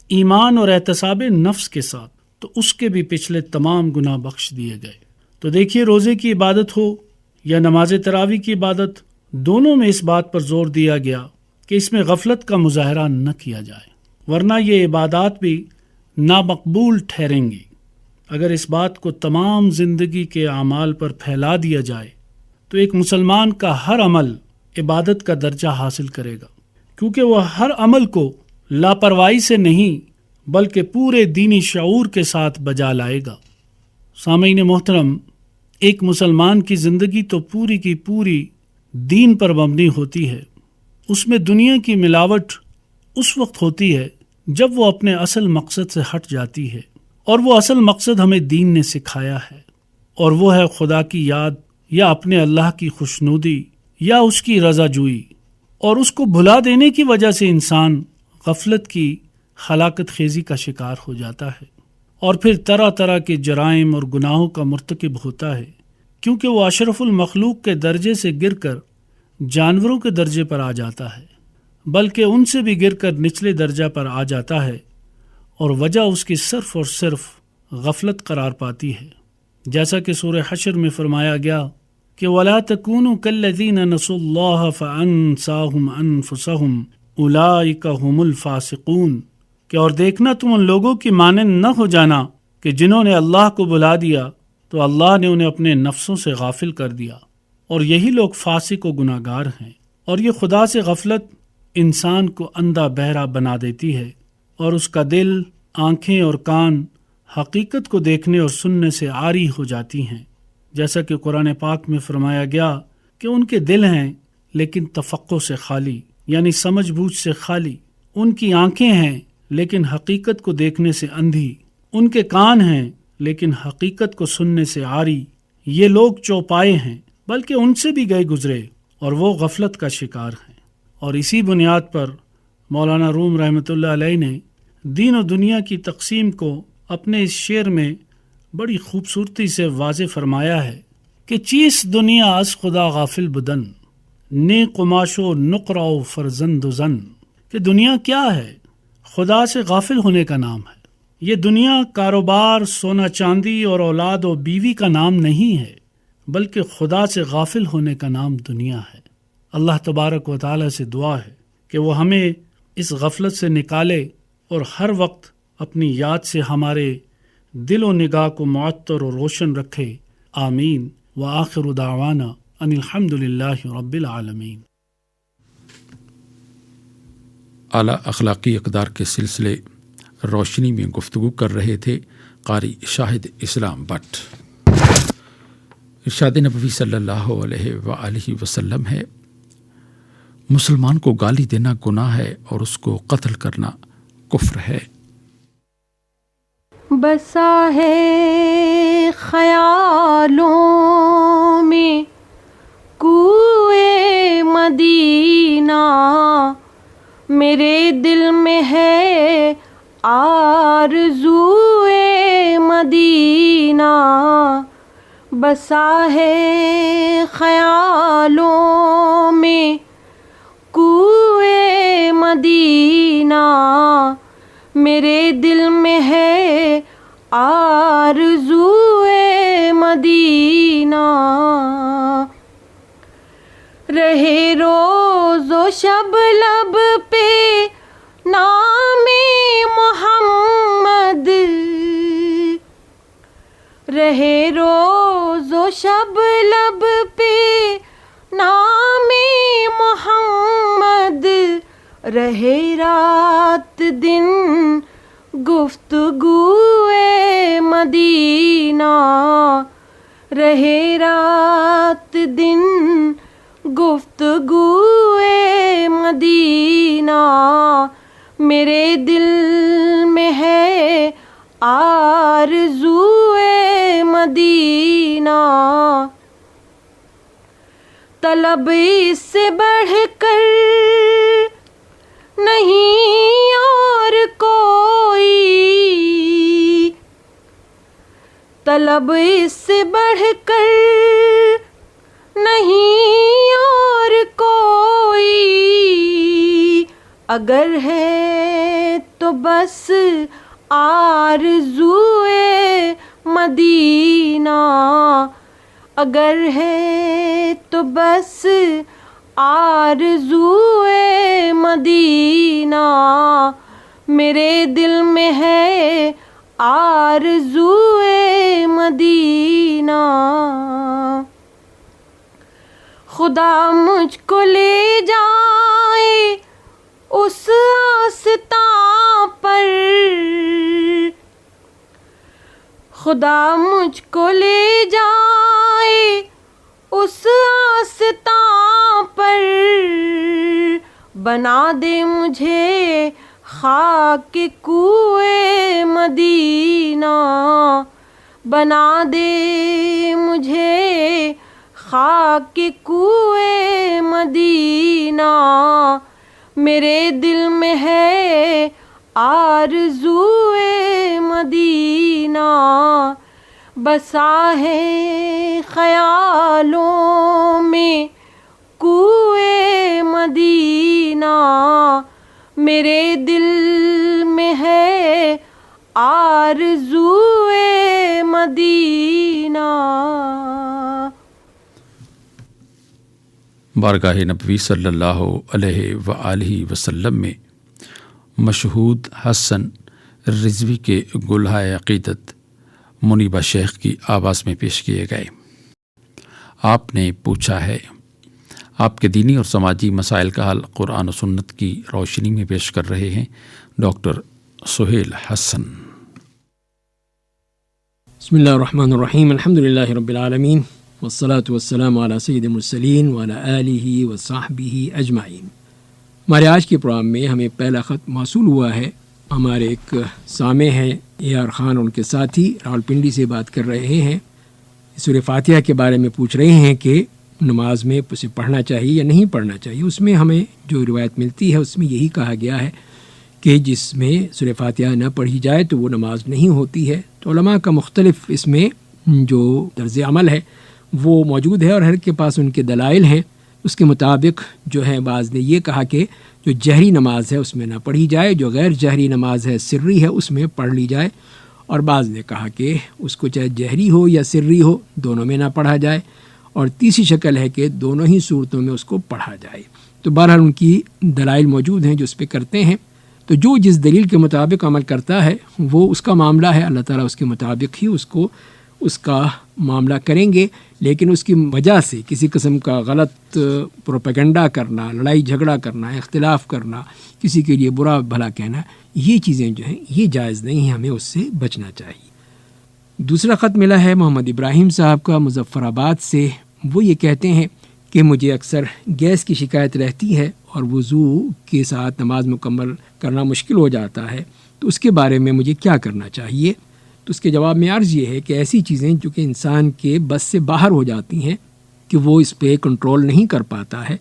ایمان اور احتساب نفس کے ساتھ، تو اس کے بھی پچھلے تمام گناہ بخش دیے گئے۔ تو دیکھیے روزے کی عبادت ہو یا نماز تراویح کی عبادت، دونوں میں اس بات پر زور دیا گیا کہ اس میں غفلت کا مظاہرہ نہ کیا جائے، ورنہ یہ عبادات بھی نامقبول ٹھہریں گی۔ اگر اس بات کو تمام زندگی کے اعمال پر پھیلا دیا جائے تو ایک مسلمان کا ہر عمل عبادت کا درجہ حاصل کرے گا، کیونکہ وہ ہر عمل کو لاپرواہی سے نہیں بلکہ پورے دینی شعور کے ساتھ بجا لائے گا۔ سامعین محترم، ایک مسلمان کی زندگی تو پوری کی پوری دین پر مبنی ہوتی ہے۔ اس میں دنیا کی ملاوٹ اس وقت ہوتی ہے جب وہ اپنے اصل مقصد سے ہٹ جاتی ہے، اور وہ اصل مقصد ہمیں دین نے سکھایا ہے، اور وہ ہے خدا کی یاد یا اپنے اللہ کی خوشنودی یا اس کی رضا جوئی، اور اس کو بھلا دینے کی وجہ سے انسان غفلت کی ہلاکت خیزی کا شکار ہو جاتا ہے، اور پھر طرح طرح کے جرائم اور گناہوں کا مرتکب ہوتا ہے، کیونکہ وہ اشرف المخلوق کے درجے سے گر کر جانوروں کے درجے پر آ جاتا ہے، بلکہ ان سے بھی گر کر نچلے درجہ پر آ جاتا ہے، اور وجہ اس کی صرف اور صرف غفلت قرار پاتی ہے، جیسا کہ سورہ حشر میں فرمایا گیا کہ وَلَا تَكُونُوا كَالَّذِينَ نَسُوا اللَّهَ فَأَنسَاهُمْ أَنفُسَهُمْ أُولَئِكَ هُمُ الْفَاسِقُونَ، کہ اور دیکھنا تم ان لوگوں کی مانند نہ ہو جانا کہ جنہوں نے اللہ کو بھلا دیا تو اللہ نے انہیں اپنے نفسوں سے غافل کر دیا، اور یہی لوگ فاسق و گناہگار ہیں۔ اور یہ خدا سے غفلت انسان کو اندھا بہرا بنا دیتی ہے، اور اس کا دل، آنکھیں اور کان حقیقت کو دیکھنے اور سننے سے عاری ہو جاتی ہیں، جیسا کہ قرآن پاک میں فرمایا گیا کہ ان کے دل ہیں لیکن تفقہ سے خالی، یعنی سمجھ بوجھ سے خالی، ان کی آنکھیں ہیں لیکن حقیقت کو دیکھنے سے اندھی، ان کے کان ہیں لیکن حقیقت کو سننے سے عاری۔ یہ لوگ چوپائے ہیں بلکہ ان سے بھی گئے گزرے، اور وہ غفلت کا شکار ہیں۔ اور اسی بنیاد پر مولانا روم رحمۃ اللہ علیہ نے دین و دنیا کی تقسیم کو اپنے اس شعر میں بڑی خوبصورتی سے واضح فرمایا ہے کہ چیز دنیا از خدا غافل بدن، نے قماش و نقرہ و فرزند و زن، کہ دنیا کیا ہے؟ خدا سے غافل ہونے کا نام ہے۔ یہ دنیا کاروبار، سونا چاندی اور اولاد و بیوی کا نام نہیں ہے، بلکہ خدا سے غافل ہونے کا نام دنیا ہے۔ اللہ تبارک و تعالی سے دعا ہے کہ وہ ہمیں اس غفلت سے نکالے اور ہر وقت اپنی یاد سے ہمارے دل و نگاہ کو معطر و روشن رکھے۔ آمین۔ وآخر دعوانا ان الحمد للہ رب العالمین۔ اعلیٰ اخلاقی اقدار کے سلسلے روشنی میں گفتگو کر رہے تھے قاری شاہد اسلام بٹ۔ ارشاد نبوی صلی اللہ علیہ وآلہ وسلم ہے، مسلمان کو گالی دینا گناہ ہے اور اس کو قتل کرنا کفر ہے۔ بسا ہے خیالوں میں کوئے مدینہ، میرے دل میں ہے آرزوئے مدینہ، بسا ہے خیالوں میں کوئے مدینہ، میرے دل میں ہے آرزوئے مدینہ، رہے روز و شب لب پہ نام محمد، رہے روز و شب لب پہ نام محمد، رہے رات دن گفتگوئے مدینہ، رہے رات دن گفتگوئے مدینہ، میرے دل میں ہے آرزوئے مدینہ، طلب اس سے بڑھ کر نہیں اور کوئی، طلب اس سے بڑھ کر نہیں اور کوئی، اگر ہے تو بس آرزوئے مدینہ، اگر ہے تو بس آرزوئے مدینہ، میرے دل میں ہے آرزوئے مدینہ، خدا مجھ کو لے جائے اس آستاں پر، خدا مجھ کو لے جائے اس آستاں پر، بنا دے مجھے خاک کوئے مدینہ بنا دے مجھے، خاک کوئے مدینہ میرے دل میں ہے آرزوئے مدینہ، بسا ہے خیالوں میں کوئے مدینہ، میرے دل میں ہے آرزوئے مدینہ۔ بارگاہ نبوی صلی اللہ علیہ وآلہ وسلم میں مشہود حسن رضوی کے گلہائے عقیدت منیبہ شیخ کی آواز میں پیش کیے گئے۔ آپ نے پوچھا ہے، آپ کے دینی اور سماجی مسائل کا حل قرآن و سنت کی روشنی میں پیش کر رہے ہیں ڈاکٹر سہیل حسن۔ بسم اللہ الرحمن الرحیم، الحمدللہ رب العالمین، والصلاة والسلام علی سید المرسلین وعلی آلہ وصحبہ اجمعین۔ ہمارے آج کے پروگرام میں ہمیں پہلا خط موصول ہوا ہے، ہمارے ایک سامع ہیں اے آر خان، ان کے ساتھی راولپنڈی سے بات کر رہے ہیں، سورہ فاتحہ کے بارے میں پوچھ رہے ہیں کہ نماز میں اسے پڑھنا چاہیے یا نہیں پڑھنا چاہیے۔ اس میں ہمیں جو روایت ملتی ہے اس میں یہی کہا گیا ہے کہ جس میں سورہ فاتحہ نہ پڑھی جائے تو وہ نماز نہیں ہوتی ہے۔ تو علماء کا مختلف اس میں جو طرز عمل ہے وہ موجود ہے اور ہر کے پاس ان کے دلائل ہیں۔ اس کے مطابق جو ہے بعض نے یہ کہا کہ جو جہری نماز ہے اس میں نہ پڑھی جائے، جو غیر جہری نماز ہے سری ہے اس میں پڑھ لی جائے، اور بعض نے کہا کہ اس کو چاہے جہری ہو یا سری ہو دونوں میں نہ پڑھا جائے، اور تیسری شکل ہے کہ دونوں ہی صورتوں میں اس کو پڑھا جائے۔ تو بہرحال ان کی دلائل موجود ہیں جو اس پہ کرتے ہیں۔ تو جو جس دلیل کے مطابق عمل کرتا ہے وہ اس کا معاملہ ہے، اللہ تعالیٰ اس کے مطابق ہی اس کا معاملہ کریں گے، لیکن اس کی وجہ سے کسی قسم کا غلط پروپیگنڈا کرنا، لڑائی جھگڑا کرنا، اختلاف کرنا، کسی کے لیے برا بھلا کہنا، یہ چیزیں جو ہیں یہ جائز نہیں ہیں، ہمیں اس سے بچنا چاہیے۔ دوسرا خط ملا ہے محمد ابراہیم صاحب کا مظفر آباد سے، وہ یہ کہتے ہیں کہ مجھے اکثر گیس کی شکایت رہتی ہے اور وضو کے ساتھ نماز مکمل کرنا مشکل ہو جاتا ہے، تو اس کے بارے میں مجھے کیا کرنا چاہیے؟ تو اس کے جواب میں عرض یہ ہے کہ ایسی چیزیں جو کہ انسان کے بس سے باہر ہو جاتی ہیں کہ وہ اس پہ کنٹرول نہیں کر پاتا ہے،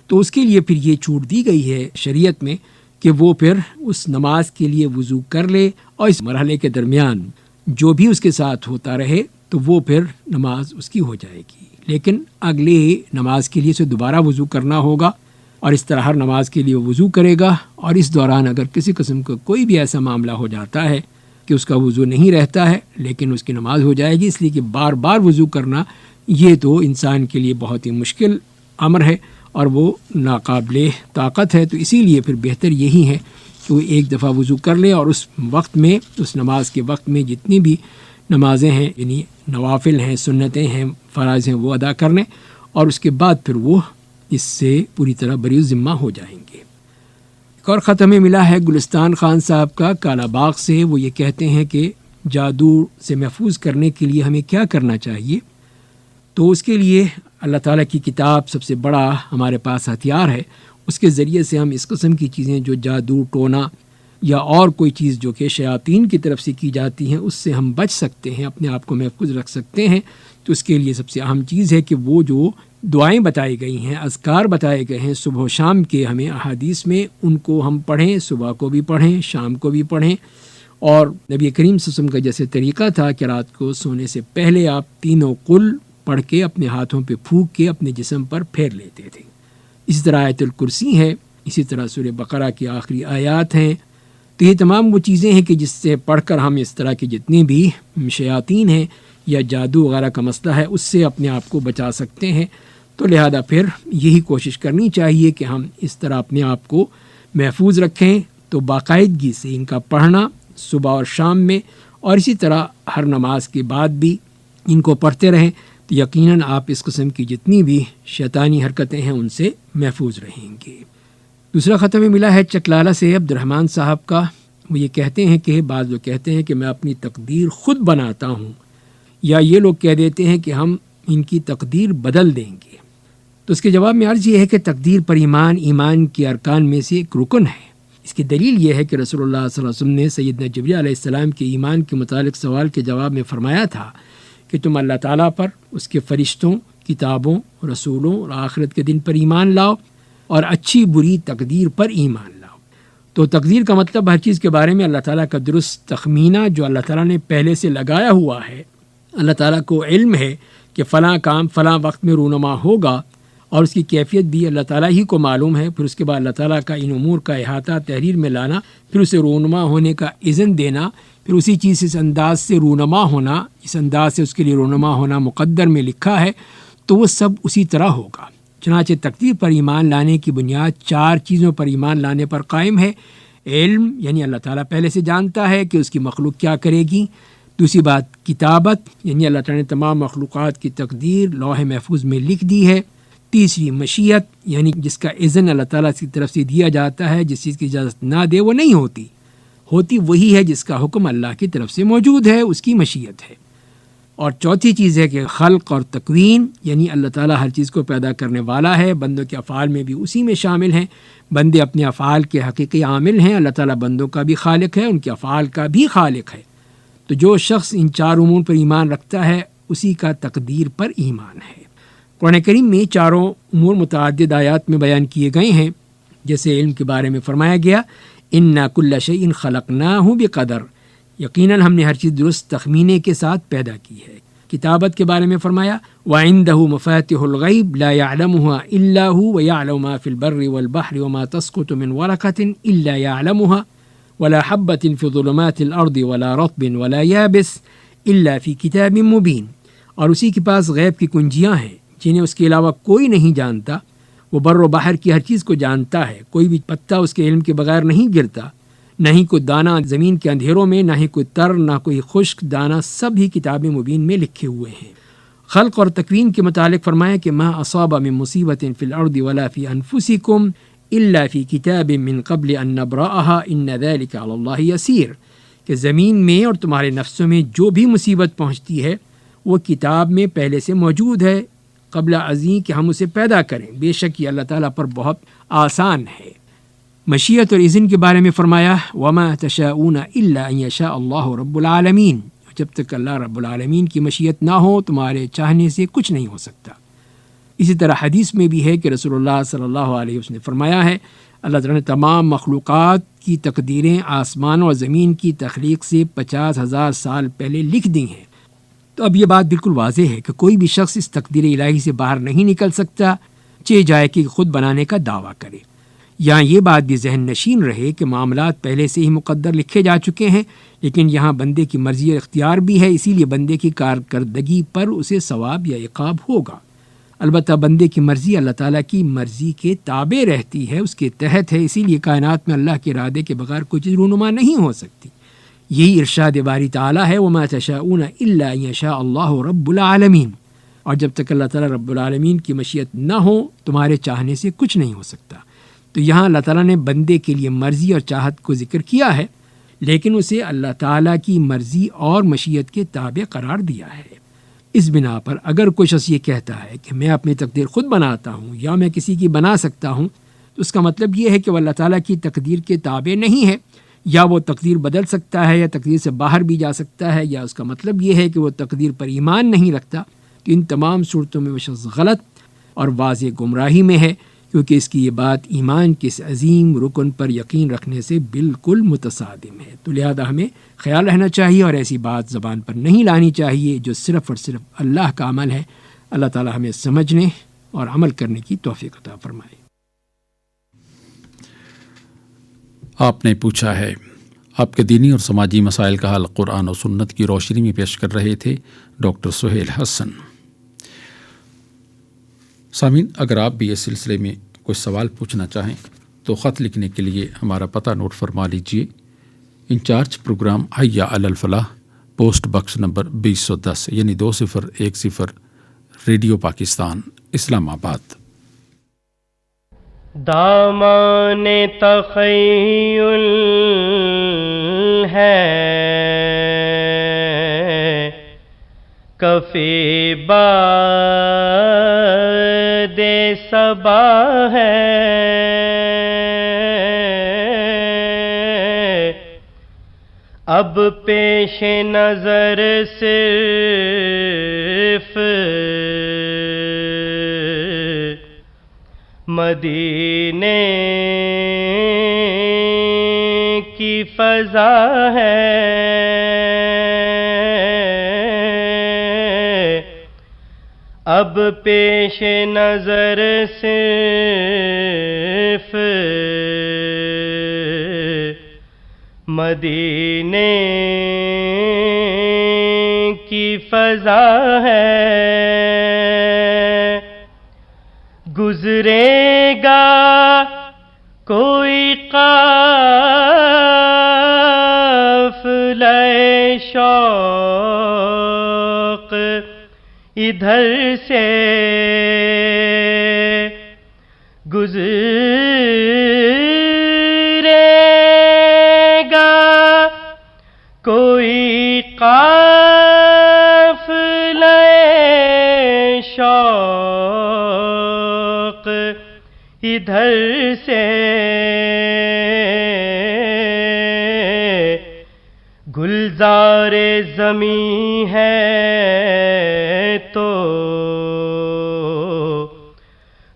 تو اس کے لیے پھر یہ چھوٹ دی گئی ہے شریعت میں کہ وہ پھر اس نماز کے لیے وضو کر لے، اور اس مرحلے کے درمیان جو بھی اس کے ساتھ ہوتا رہے تو وہ پھر نماز اس کی ہو جائے گی، لیکن اگلے نماز کے لیے اسے دوبارہ وضو کرنا ہوگا، اور اس طرح ہر نماز کے لیے وضو کرے گا، اور اس دوران اگر کسی قسم کا کوئی بھی ایسا معاملہ ہو جاتا ہے کہ اس کا وضو نہیں رہتا ہے لیکن اس کی نماز ہو جائے گی، اس لیے کہ بار بار وضو کرنا یہ تو انسان کے لیے بہت ہی مشکل امر ہے اور وہ ناقابل طاقت ہے۔ تو اسی لیے پھر بہتر یہی ہے کہ وہ ایک دفعہ وضو کر لے اور اس وقت میں، اس نماز کے وقت میں جتنی بھی نمازیں ہیں، یعنی نوافل ہیں، سنتیں ہیں، فرائض ہیں، وہ ادا کر لیں، اور اس کے بعد پھر وہ اس سے پوری طرح بری ذمہ ہو جائیں گے۔ ایک اور خط ہمیں ملا ہے گلستان خان صاحب کا کالا باغ سے، وہ یہ کہتے ہیں کہ جادو سے محفوظ کرنے کے لیے ہمیں کیا کرنا چاہیے؟ تو اس کے لیے اللہ تعالیٰ کی کتاب سب سے بڑا ہمارے پاس ہتھیار ہے، اس کے ذریعے سے ہم اس قسم کی چیزیں جو جادو ٹونا یا اور کوئی چیز جو کہ شیاطین کی طرف سے کی جاتی ہیں اس سے ہم بچ سکتے ہیں، اپنے آپ کو محفوظ رکھ سکتے ہیں۔ تو اس کے لیے سب سے اہم چیز ہے کہ وہ جو دعائیں بتائی گئی ہیں، اذکار بتائے گئے ہیں صبح و شام کے ہمیں احادیث میں، ان کو ہم پڑھیں، صبح کو بھی پڑھیں، شام کو بھی پڑھیں، اور نبی کریم صلی اللہ علیہ وسلم کا جیسے طریقہ تھا کہ رات کو سونے سے پہلے آپ تینوں قل پڑھ کے اپنے ہاتھوں پہ پھونک کے اپنے جسم پر پھیر لیتے تھے۔ اسی طرح آیت الکرسی ہے، اسی طرح سورہ بقرہ کی آخری آیات ہیں۔ تو یہ تمام وہ چیزیں ہیں کہ جس سے پڑھ کر ہم اس طرح کی جتنی بھی شیاطین ہیں یا جادو وغیرہ کا مسئلہ ہے اس سے اپنے آپ کو بچا سکتے ہیں۔ تو لہذا پھر یہی کوشش کرنی چاہیے کہ ہم اس طرح اپنے آپ کو محفوظ رکھیں۔ تو باقاعدگی سے ان کا پڑھنا صبح اور شام میں، اور اسی طرح ہر نماز کے بعد بھی ان کو پڑھتے رہیں، تو یقیناً آپ اس قسم کی جتنی بھی شیطانی حرکتیں ہیں ان سے محفوظ رہیں گے۔ دوسرا خط میں ملا ہے چکلالہ سے عبد الرحمن صاحب کا، وہ یہ کہتے ہیں کہ بعض لوگ کہتے ہیں کہ میں اپنی تقدیر خود بناتا ہوں، یا یہ لوگ کہہ دیتے ہیں کہ ہم ان کی تقدیر بدل دیں گے۔ تو اس کے جواب میں عرض یہ ہے کہ تقدیر پر ایمان کے ارکان میں سے ایک رکن ہے، اس کی دلیل یہ ہے کہ رسول اللہ صلی اللہ علیہ وسلم نے سیدنا جبریل علیہ السلام کے ایمان کے متعلق سوال کے جواب میں فرمایا تھا کہ تم اللہ تعالیٰ پر، اس کے فرشتوں، کتابوں، رسولوں اور آخرت کے دن پر ایمان لاؤ اور اچھی بری تقدیر پر ایمان لاؤ۔ تو تقدیر کا مطلب ہر چیز کے بارے میں اللہ تعالیٰ کا درست تخمینہ جو اللہ تعالیٰ نے پہلے سے لگایا ہوا ہے۔ اللہ تعالیٰ کو علم ہے کہ فلاں کام فلاں وقت میں رونما ہوگا، اور اس کی کیفیت بھی اللہ تعالیٰ ہی کو معلوم ہے۔ پھر اس کے بعد اللہ تعالیٰ کا ان امور کا احاطہ تحریر میں لانا، پھر اسے رونما ہونے کا اذن دینا، پھر اسی چیز اس انداز سے رونما ہونا، اس انداز سے اس کے لیے رونما ہونا مقدر میں لکھا ہے، تو وہ سب اسی طرح ہوگا۔ چنانچہ تقدیر پر ایمان لانے کی بنیاد 4 چیزوں پر ایمان لانے پر قائم ہے۔ علم، یعنی اللہ تعالیٰ پہلے سے جانتا ہے کہ اس کی مخلوق کیا کرے گی۔ دوسری بات کتابت، یعنی اللہ تعالیٰ نے تمام مخلوقات کی تقدیر لوح محفوظ میں لکھ دی ہے۔ تیسری مشیت، یعنی جس کا اذن اللہ تعالیٰ کی طرف سے دیا جاتا ہے، جس چیز کی اجازت نہ دے وہ نہیں ہوتی وہی ہے جس کا حکم اللہ کی طرف سے موجود ہے، اس کی مشیت ہے۔ اور چوتھی چیز ہے کہ خلق اور تکوین، یعنی اللہ تعالیٰ ہر چیز کو پیدا کرنے والا ہے، بندوں کے افعال میں بھی اسی میں شامل ہیں۔ بندے اپنے افعال کے حقیقی عامل ہیں، اللہ تعالیٰ بندوں کا بھی خالق ہے، ان کے افعال کا بھی خالق ہے۔ تو جو شخص ان 4 امور پر ایمان رکھتا ہے اسی کا تقدیر پر ایمان ہے۔ قرآن کریم میں 4 امور متعدد آیات میں بیان کیے گئے ہیں، جیسے علم کے بارے میں فرمایا گیا اِنَّا كُلَّ شَيْءٍ خَلَقْنَاهُ بِقَدَرٍ، یقیناً ہم نے ہر چیز درست تخمینے کے ساتھ پیدا کی ہے۔ کتابت کے بارے میں فرمایا وَعِندَهُ مَفَاتِحُ الْغَيْبِ لَا يَعْلَمُهَا إِلَّا هُوَ وَيَعْلَمُ مَا فِي الْبَرِّ وَالْبَحْرِ وَمَا تَسْقُطُ مِنْ وَرَقَةٍ إِلَّا يَعْلَمُهَا وَلَا حَبَّةٍ فِي ظُلُمَاتِ الْأَرْضِ وَلَا رَطْبٍ وَلَا يَابِسٍ إِلَّا فِي كِتَابٍ مُبِينٍ، اور اسی کے پاس غیب کی کنجیاں ہیں جنہیں اس کے علاوہ کوئی نہیں جانتا۔ وہ بر و بحر کی ہر چیز کو جانتا ہے، کوئی بھی پتا اس کے علم کے بغیر نہیں گرتا، نہ ہی کوئی دانہ زمین کے اندھیروں میں، نہ ہی کوئی تر، نہ کوئی خشک دانہ، سب ہی کتاب مبین میں لکھے ہوئے ہیں۔ خلق اور تکوین کے متعلق فرمایا کہ ما اصاب من مصیبت فی الارض ولا فی انفسکم الا فی کتاب من قبل ان نبرأها ان ذلک علی اللہ یسیر، کہ زمین میں اور تمہارے نفسوں میں جو بھی مصیبت پہنچتی ہے وہ کتاب میں پہلے سے موجود ہے قبل ازیں کہ ہم اسے پیدا کریں، بے شک یہ اللہ تعالیٰ پر بہت آسان ہے۔ مشیت اور اذن کے بارے میں فرمایا وما تشاءون الا ان یشاء اللہ رب العالمین، جب تک اللہ رب العالمین کی مشیت نہ ہو تمہارے چاہنے سے کچھ نہیں ہو سکتا۔ اسی طرح حدیث میں بھی ہے کہ رسول اللہ صلی اللہ علیہ وسلم نے فرمایا ہے اللہ تعالیٰ نے تمام مخلوقات کی تقدیریں آسمان اور زمین کی تخلیق سے 50,000 سال پہلے لکھ دی ہیں۔ تو اب یہ بات بالکل واضح ہے کہ کوئی بھی شخص اس تقدیر الہی سے باہر نہیں نکل سکتا، چاہے جائے کہ خود بنانے کا دعویٰ کرے۔ یہاں یہ بات بھی ذہن نشین رہے کہ معاملات پہلے سے ہی مقدر لکھے جا چکے ہیں، لیکن یہاں بندے کی مرضی اور اختیار بھی ہے، اسی لیے بندے کی کارکردگی پر اسے ثواب یا عقاب ہوگا۔ البتہ بندے کی مرضی اللہ تعالیٰ کی مرضی کے تابع رہتی ہے، اس کے تحت ہے، اسی لیے کائنات میں اللہ کے ارادے کے بغیر کوئی چیز رونما نہیں ہو سکتی۔ یہی ارشاد باری تعالیٰ ہے وما تشاءون الا ان یشاء اللہ رب العالمین، اور جب تک اللہ تعالیٰ رب العالمین کی مشیت نہ ہو تمہارے چاہنے سے کچھ نہیں ہو سکتا۔ تو یہاں اللہ تعالیٰ نے بندے کے لیے مرضی اور چاہت کو ذکر کیا ہے، لیکن اسے اللہ تعالیٰ کی مرضی اور مشیت کے تابع قرار دیا ہے۔ اس بنا پر اگر کوئی شخص یہ کہتا ہے کہ میں اپنی تقدیر خود بناتا ہوں یا میں کسی کی بنا سکتا ہوں، تو اس کا مطلب یہ ہے کہ وہ اللہ تعالیٰ کی تقدیر کے تابع نہیں ہے، یا وہ تقدیر بدل سکتا ہے یا تقدیر سے باہر بھی جا سکتا ہے، یا اس کا مطلب یہ ہے کہ وہ تقدیر پر ایمان نہیں رکھتا۔ تو ان تمام صورتوں میں وہ شخص غلط اور واضح گمراہی میں ہے، کیونکہ اس کی یہ بات ایمان کے اس عظیم رکن پر یقین رکھنے سے بالکل متصادم ہے۔ تو لہذا ہمیں خیال رہنا چاہیے اور ایسی بات زبان پر نہیں لانی چاہیے جو صرف اور صرف اللہ کا عمل ہے۔ اللہ تعالی ہمیں سمجھنے اور عمل کرنے کی توفیق عطا فرمائے۔ آپ نے پوچھا ہے، آپ کے دینی اور سماجی مسائل کا حل قرآن و سنت کی روشنی میں پیش کر رہے تھے ڈاکٹر سہیل حسن۔ سامعین، اگر آپ بھی اس سلسلے میں کوئی سوال پوچھنا چاہیں تو خط لکھنے کے لیے ہمارا پتہ نوٹ فرما لیجیے۔ انچارج پروگرام حی علی الفلاح، پوسٹ باکس نمبر 2010 یعنی 2010 ریڈیو پاکستان، اسلام آباد۔ دامان تخیل ہے، کفی باد صبا ہے، اب پیش نظر صرف مدینے کی فضا ہے، اب پیش نظر صرف مدینے کی فضا ہے، گزرے گا کوئی قافلہ شوق ادھر سے، گزرے گا کوئی قافلہ شوق ادھر سے، گلزار زمیں ہے تو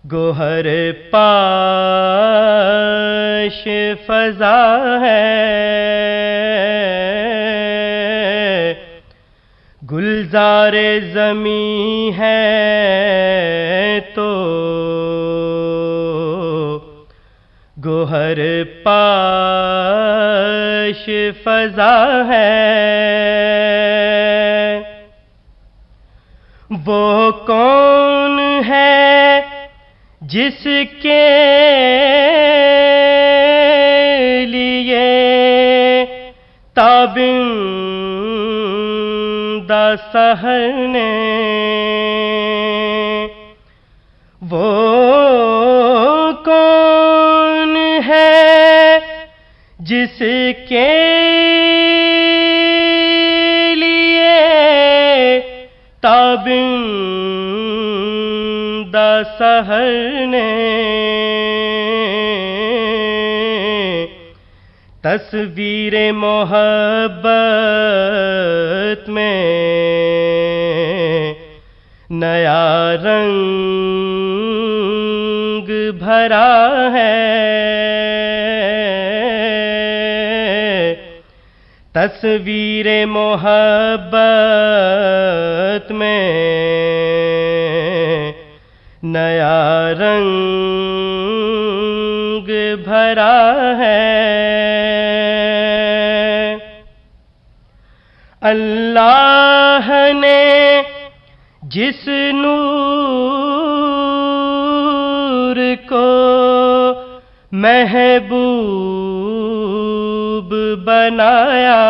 گوہر پاش فضا ہے، گلزار زمیں ہے تو گوہر پاش فضا ہے، وہ کون ہے جس کے لیے تابندہ سحر نے، وہ کون ہے جس کے لیے تابندہ سحر نے تصویر محبت میں نیا رنگ بھرا ہے، تصویر محبت میں نیا رنگ بھرا ہے، اللہ نے جس نور کو محبوب بنایا،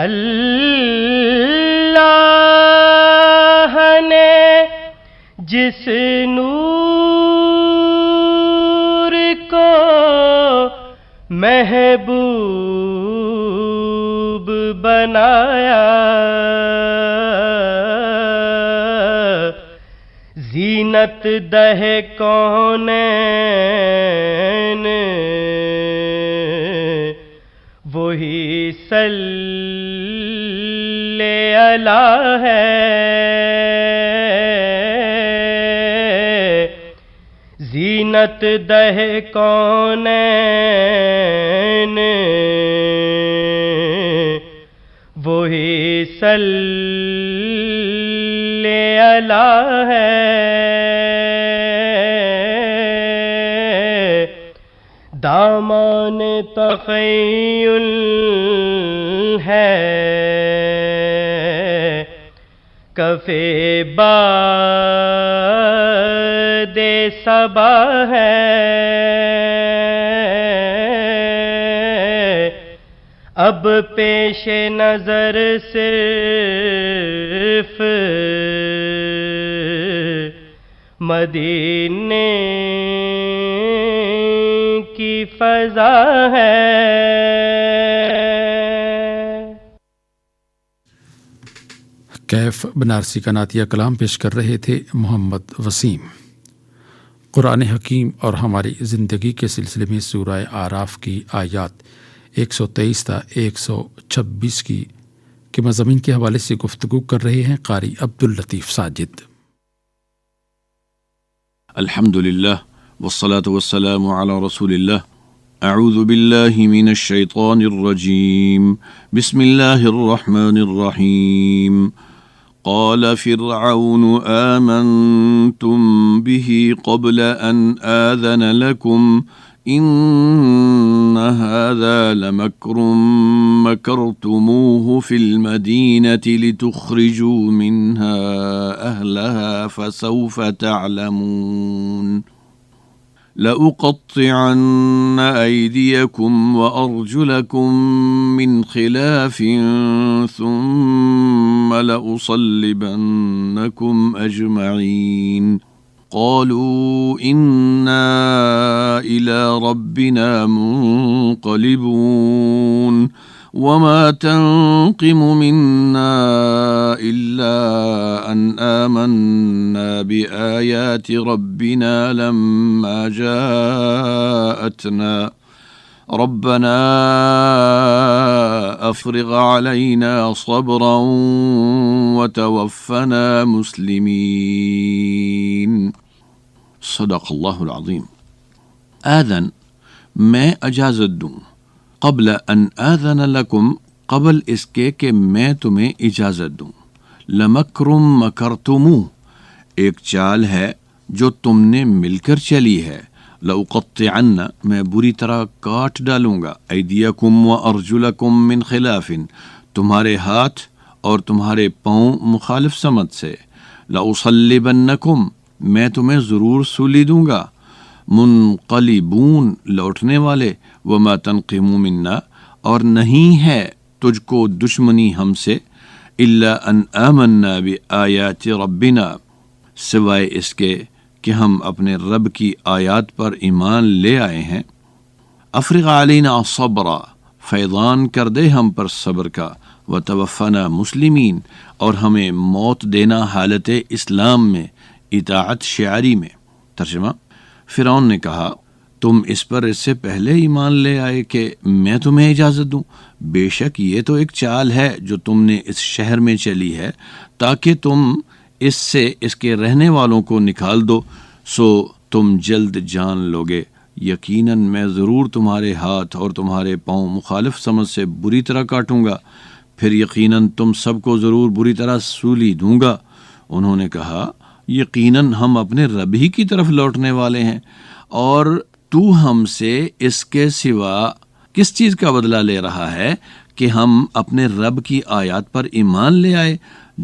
اللہ نے جس نور کو محبوب بنایا، زینت دہ کونین وہی صلی اللہ ہے، زینت دہ کونین وہی صلی اللہ ہے، دامان تخیل ہے، کف باد صبا ہے، اب پیش نظر صرف مدینے کی فضا ہے۔ کیف بنارسی کا نعتیہ کلام پیش کر رہے تھے محمد وسیم۔ قرآن حکیم اور ہماری زندگی کے سلسلے میں سورہ اعراف کی آیات 123 تا 126 کی کے مضامین کے حوالے سے گفتگو کر رہے ہیں قاری عبداللطیف ساجد۔ الحمد للہ والصلاة والسلام على رسول اللہ۔ اعوذ باللہ من الشیطان الرجیم، بسم اللہ الرحمن الرحیم۔ قال فرعون آمنتم به قبل أن آذن لكم إن هذا لمكر مكرتموه في المدينة لتخرجوا منها أهلها فسوف تعلمون لأقطعن أيديكم وأرجلكم من خلاف ثم لأصلبنكم أجمعين قالوا إنا إلى ربنا منقلبون وما تنقم منا إلا أن آمنا بآيات ربنا لما جاءتنا ربنا أفرغ علينا صبرا وتوفنا مسلمين صدق اللہ العظیم۔ آذن میں اجازت دوں، قبل ان آذن لکم قبل اس کے کہ میں تمہیں اجازت دوں، لمکرم مکرتموہ ایک چال ہے جو تم نے مل کر چلی ہے، لأقطعن میں بری طرح کاٹ ڈالوں گا، ایدیکم وارجلکم من خلاف تمہارے ہاتھ اور تمہارے پاؤں مخالف سمت سے، لأصلبنکم میں تمہیں ضرور سولی دوں گا، منقلبون لوٹنے والے، وما تنقم منا اور نہیں ہے تجھ کو دشمنی ہم سے، الا ان آمنا بآیات ربنا سوائے اس کے کہ ہم اپنے رب کی آیات پر ایمان لے آئے ہیں، افرغ علینا صبرا فیضان کر دے ہم پر صبر کا، وتوفنا مسلمین اور ہمیں موت دینا حالت اسلام میں، اطاعت شعری میں۔ ترجمہ، فرعون نے کہا تم اس پر اس سے پہلے ایمان لے آئے کہ میں تمہیں اجازت دوں؟ بے شک یہ تو ایک چال ہے جو تم نے اس شہر میں چلی ہے تاکہ تم اس سے اس کے رہنے والوں کو نکال دو، سو تم جلد جان لوگے، یقیناً میں ضرور تمہارے ہاتھ اور تمہارے پاؤں مخالف سمجھ سے بری طرح کاٹوں گا، پھر یقیناً تم سب کو ضرور بری طرح سولی دوں گا۔ انہوں نے کہا یقیناً ہم اپنے رب ہی کی طرف لوٹنے والے ہیں، اور تو ہم سے اس کے سوا کس چیز کا بدلہ لے رہا ہے کہ ہم اپنے رب کی آیات پر ایمان لے آئے؟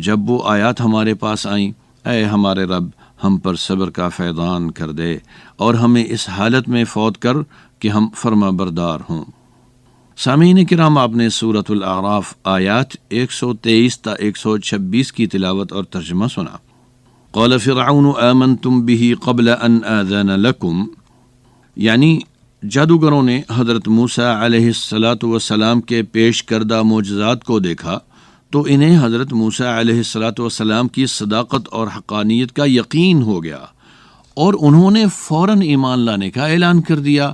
جب وہ آیات ہمارے پاس آئیں، اے ہمارے رب ہم پر صبر کا فیضان کر دے اور ہمیں اس حالت میں فوت کر کہ ہم فرما بردار ہوں۔ سامعین کرام، آپ نے سورۃ الاعراف آیات 123 تا 126 کی تلاوت اور ترجمہ سنا۔ قال فرعون آمنتم به قبل ان آذن لکم، یعنی جادوگروں نے حضرت موسیٰ علیہ السلام کے پیش کردہ معجزات کو دیکھا تو انہیں حضرت موسیٰ علیہ السلام کی صداقت اور حقانیت کا یقین ہو گیا، اور انہوں نے فوراً ایمان لانے کا اعلان کر دیا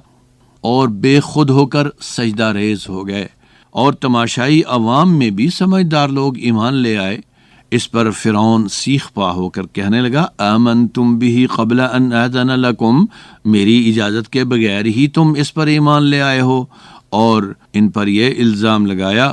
اور بے خود ہو کر سجدہ ریز ہو گئے، اور تماشائی عوام میں بھی سمجھدار لوگ ایمان لے آئے۔ اس پر فرعون سیخ پا ہو کر کہنے لگا آمنتم به قبل ان آذن لکم، میری اجازت کے بغیر ہی تم اس پر ایمان لے آئے ہو، اور ان پر یہ الزام لگایا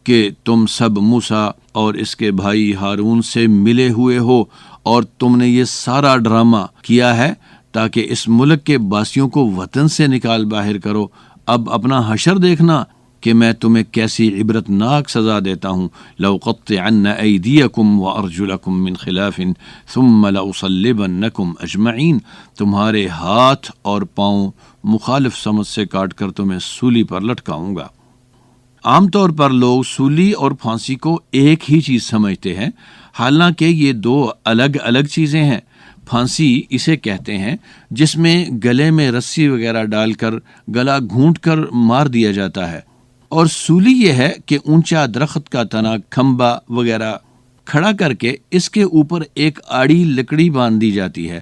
کہ تم سب موسیٰ اور اس کے بھائی ہارون سے ملے ہوئے ہو، اور تم نے یہ سارا ڈرامہ کیا ہے تاکہ اس ملک کے باسیوں کو وطن سے نکال باہر کرو۔ اب اپنا حشر دیکھنا کہ میں تمہیں کیسی عبرتناک سزا دیتا ہوں، لأقطعن ایدیکم وارجلکم من خلاف ثم لأصلبنکم اجمعین، تمہارے ہاتھ اور پاؤں مخالف سمت سے کاٹ کر تمہیں سولی پر لٹکاؤں گا۔ عام طور پر لوگ سولی اور پھانسی کو ایک ہی چیز سمجھتے ہیں، حالانکہ یہ دو الگ الگ چیزیں ہیں۔ پھانسی اسے کہتے ہیں جس میں گلے میں رسی وغیرہ ڈال کر گلا گھونٹ کر مار دیا جاتا ہے، اور سولی یہ ہے کہ اونچا درخت کا تنا، کھمبا وغیرہ کھڑا کر کے اس کے اوپر ایک آڑی لکڑی باندھ دی جاتی ہے،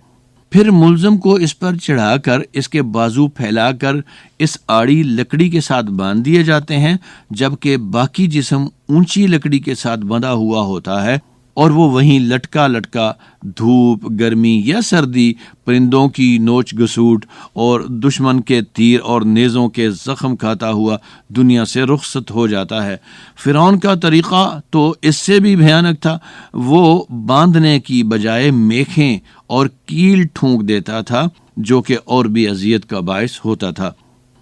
پھر ملزم کو اس پر چڑھا کر اس کے بازو پھیلا کر اس آڑی لکڑی کے ساتھ باندھ دیے جاتے ہیں، جبکہ باقی جسم اونچی لکڑی کے ساتھ بندھا ہوا ہوتا ہے اور وہ وہیں لٹکا لٹکا دھوپ، گرمی یا سردی، پرندوں کی نوچ گسوٹ اور دشمن کے تیر اور نیزوں کے زخم کھاتا ہوا دنیا سے رخصت ہو جاتا ہے۔ فرعون کا طریقہ تو اس سے بھی بھیانک تھا۔ وہ باندھنے کی بجائے میخیں اور کیل ٹھونک دیتا تھا، جو کہ اور بھی اذیت کا باعث ہوتا تھا۔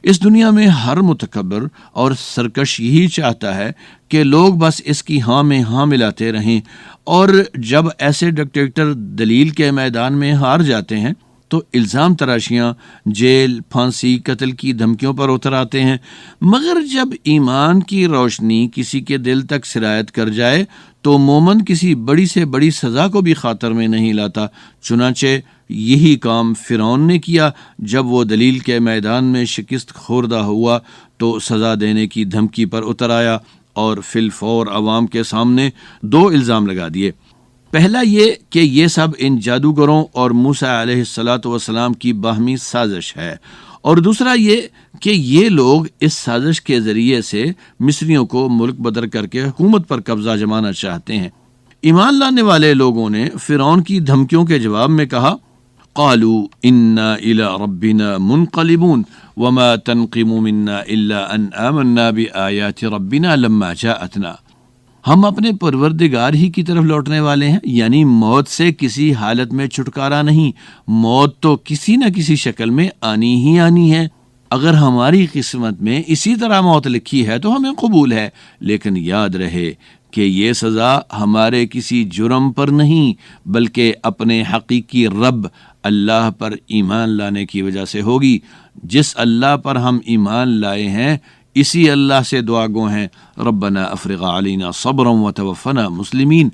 اس دنیا میں ہر متکبر اور سرکش یہی چاہتا ہے کہ لوگ بس اس کی ہاں میں ہاں ملاتے رہیں، اور جب ایسے ڈکٹیٹر دلیل کے میدان میں ہار جاتے ہیں تو الزام تراشیاں، جیل، پھانسی، قتل کی دھمکیوں پر اتر آتے ہیں۔ مگر جب ایمان کی روشنی کسی کے دل تک سرایت کر جائے تو مومن کسی بڑی سے بڑی سزا کو بھی خاطر میں نہیں لاتا۔ چنانچہ یہی کام فرعون نے کیا۔ جب وہ دلیل کے میدان میں شکست خوردہ ہوا تو سزا دینے کی دھمکی پر اتر آیا اور فی الفور عوام کے سامنے 2 الزام لگا دیے۔ پہلا یہ کہ یہ سب ان جادوگروں اور موسیٰ علیہ السلام کی باہمی سازش ہے، اور دوسرا یہ کہ یہ لوگ اس سازش کے ذریعے سے مصریوں کو ملک بدر کر کے حکومت پر قبضہ جمانا چاہتے ہیں۔ ایمان لانے والے لوگوں نے فرعون کی دھمکیوں کے جواب میں کہا، قالوا انا الى ربنا منقلبون وما تنقم منا الا ان آمنا بآیات ربنا لما جاءتنا۔ ہم اپنے پروردگار ہی کی طرف لوٹنے والے ہیں، یعنی موت سے کسی حالت میں چھٹکارا نہیں، موت تو کسی نہ کسی شکل میں آنی ہی آنی ہے۔ اگر ہماری قسمت میں اسی طرح موت لکھی ہے تو ہمیں قبول ہے، لیکن یاد رہے کہ یہ سزا ہمارے کسی جرم پر نہیں بلکہ اپنے حقیقی رب اللہ پر ایمان لانے کی وجہ سے ہوگی۔ جس اللہ پر ہم ایمان لائے ہیں اسی اللہ سے دعا گو ہیں، ربنا افرغ علینا صبرا وتوفنا مسلمین،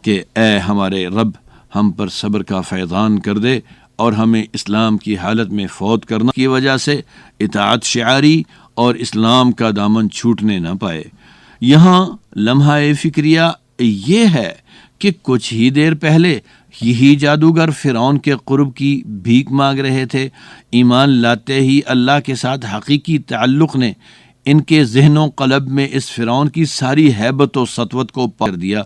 کہ اے ہمارے رب ہم پر صبر کا فیضان کر دے اور ہمیں اسلام کی حالت میں فوت کرنا کی وجہ سے اطاعت شعاری اور اسلام کا دامن چھوٹنے نہ پائے۔ یہاں لمحہ فکریہ یہ ہے کہ کچھ ہی دیر پہلے یہی جادوگر فرعون کے قرب کی بھیک مانگ رہے تھے۔ ایمان لاتے ہی اللہ کے ساتھ حقیقی تعلق نے ان کے ذہن و قلب میں اس فرعون کی ساری ہیبت و سطوت کو پار دیا۔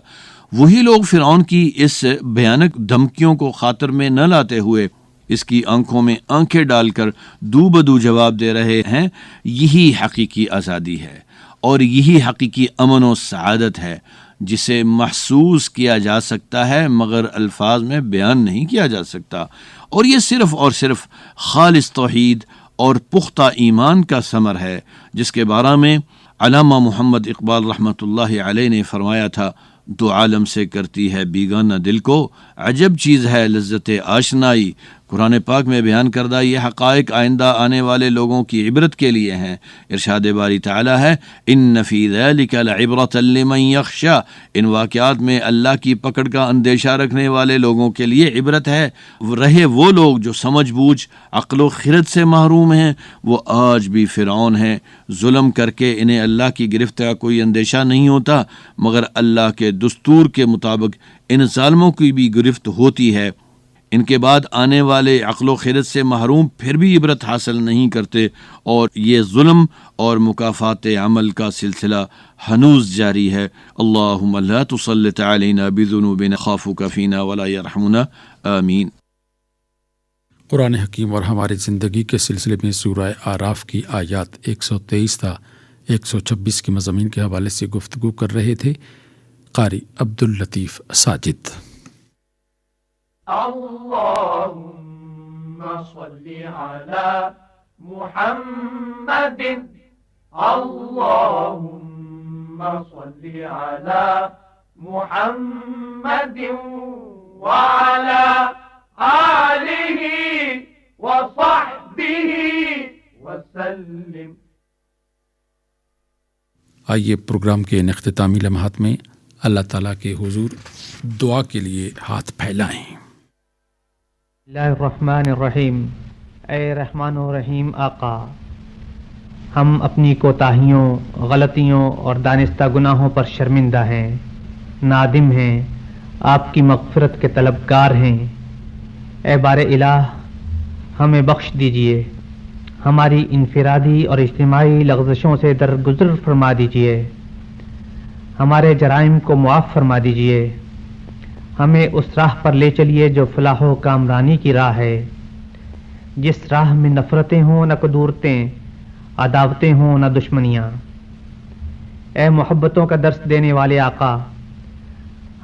وہی لوگ فرعون کی اس بھیانک دھمکیوں کو خاطر میں نہ لاتے ہوئے اس کی آنکھوں میں آنکھیں ڈال کر دو بدو جواب دے رہے ہیں۔ یہی حقیقی آزادی ہے اور یہی حقیقی امن و سعادت ہے جسے محسوس کیا جا سکتا ہے مگر الفاظ میں بیان نہیں کیا جا سکتا، اور یہ صرف اور صرف خالص توحید اور پختہ ایمان کا ثمر ہے، جس کے بارے میں علامہ محمد اقبال رحمۃ اللہ علیہ نے فرمایا تھا، دو عالم سے کرتی ہے بیگانہ دل کو، عجب چیز ہے لذت آشنائی۔ قرآن پاک میں بیان کردہ یہ حقائق آئندہ آنے والے لوگوں کی عبرت کے لیے ہیں۔ ارشاد باری تعالی ہے، ان فی ذلک لعبرۃ لمن یخشی، ان واقعات میں اللہ کی پکڑ کا اندیشہ رکھنے والے لوگوں کے لیے عبرت ہے۔ رہے وہ لوگ جو سمجھ بوجھ عقل و خرد سے محروم ہیں، وہ آج بھی فرعون ہیں۔ ظلم کر کے انہیں اللہ کی گرفت کا کوئی اندیشہ نہیں ہوتا، مگر اللہ کے دستور کے مطابق ان ظالموں کی بھی گرفت ہوتی ہے۔ ان کے بعد آنے والے عقل و خرد سے محروم پھر بھی عبرت حاصل نہیں کرتے، اور یہ ظلم اور مکافات عمل کا سلسلہ ہنوز جاری ہے۔ اللہم لا تسلط علینا بذنوبنا خافک فینا ولا یرحمنا، آمین۔ قرآن حکیم اور ہماری زندگی کے سلسلے میں سورہ اعراف کی آیات 123 تا 126 کے مضامین کے حوالے سے گفتگو کر رہے تھے قاری عبداللطیف ساجد۔ اللهم صل على محمد اللهم صل على محمد وعلى آله وصحبه وسلم۔ آئیے پروگرام کے ان اختتامی لمحات میں اللہ تعالیٰ کے حضور دعا کے لیے ہاتھ پھیلائیں۔ اللہ الرحمن الرحیم۔ اے رحمان و رحیم آقا، ہم اپنی کوتاہیوں، غلطیوں اور دانستہ گناہوں پر شرمندہ ہیں، نادم ہیں، آپ کی مغفرت کے طلبگار ہیں۔ اے بار الہ ہمیں بخش دیجئے، ہماری انفرادی اور اجتماعی لغزشوں سے درگزر فرما دیجئے، ہمارے جرائم کو معاف فرما دیجئے، ہمیں اس راہ پر لے چلیے جو فلاح و کامرانی کی راہ ہے، جس راہ میں نفرتیں ہوں نہ کدورتیں، عداوتیں ہوں نہ دشمنیاں۔ اے محبتوں کا درس دینے والے آقا،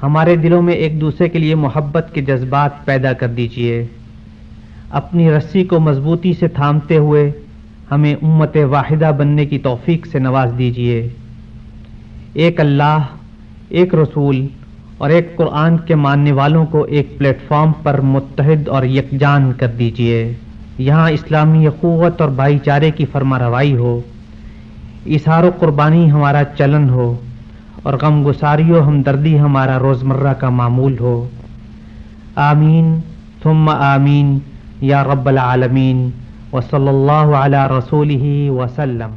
ہمارے دلوں میں ایک دوسرے کے لیے محبت کے جذبات پیدا کر دیجئے، اپنی رسی کو مضبوطی سے تھامتے ہوئے ہمیں امت واحدہ بننے کی توفیق سے نواز دیجئے۔ ایک اللہ، ایک رسول اور ایک قرآن کے ماننے والوں کو ایک پلیٹ فارم پر متحد اور یکجان کر دیجئے، یہاں اسلامی اخوت اور بھائی چارے کی فرما روائی ہو، اظہار و قربانی ہمارا چلن ہو اور غم گساری و ہمدردی ہمارا روزمرہ کا معمول ہو۔ آمین ثم آمین یا رب العالمین، وصلی اللہ علی رسولہ وسلم۔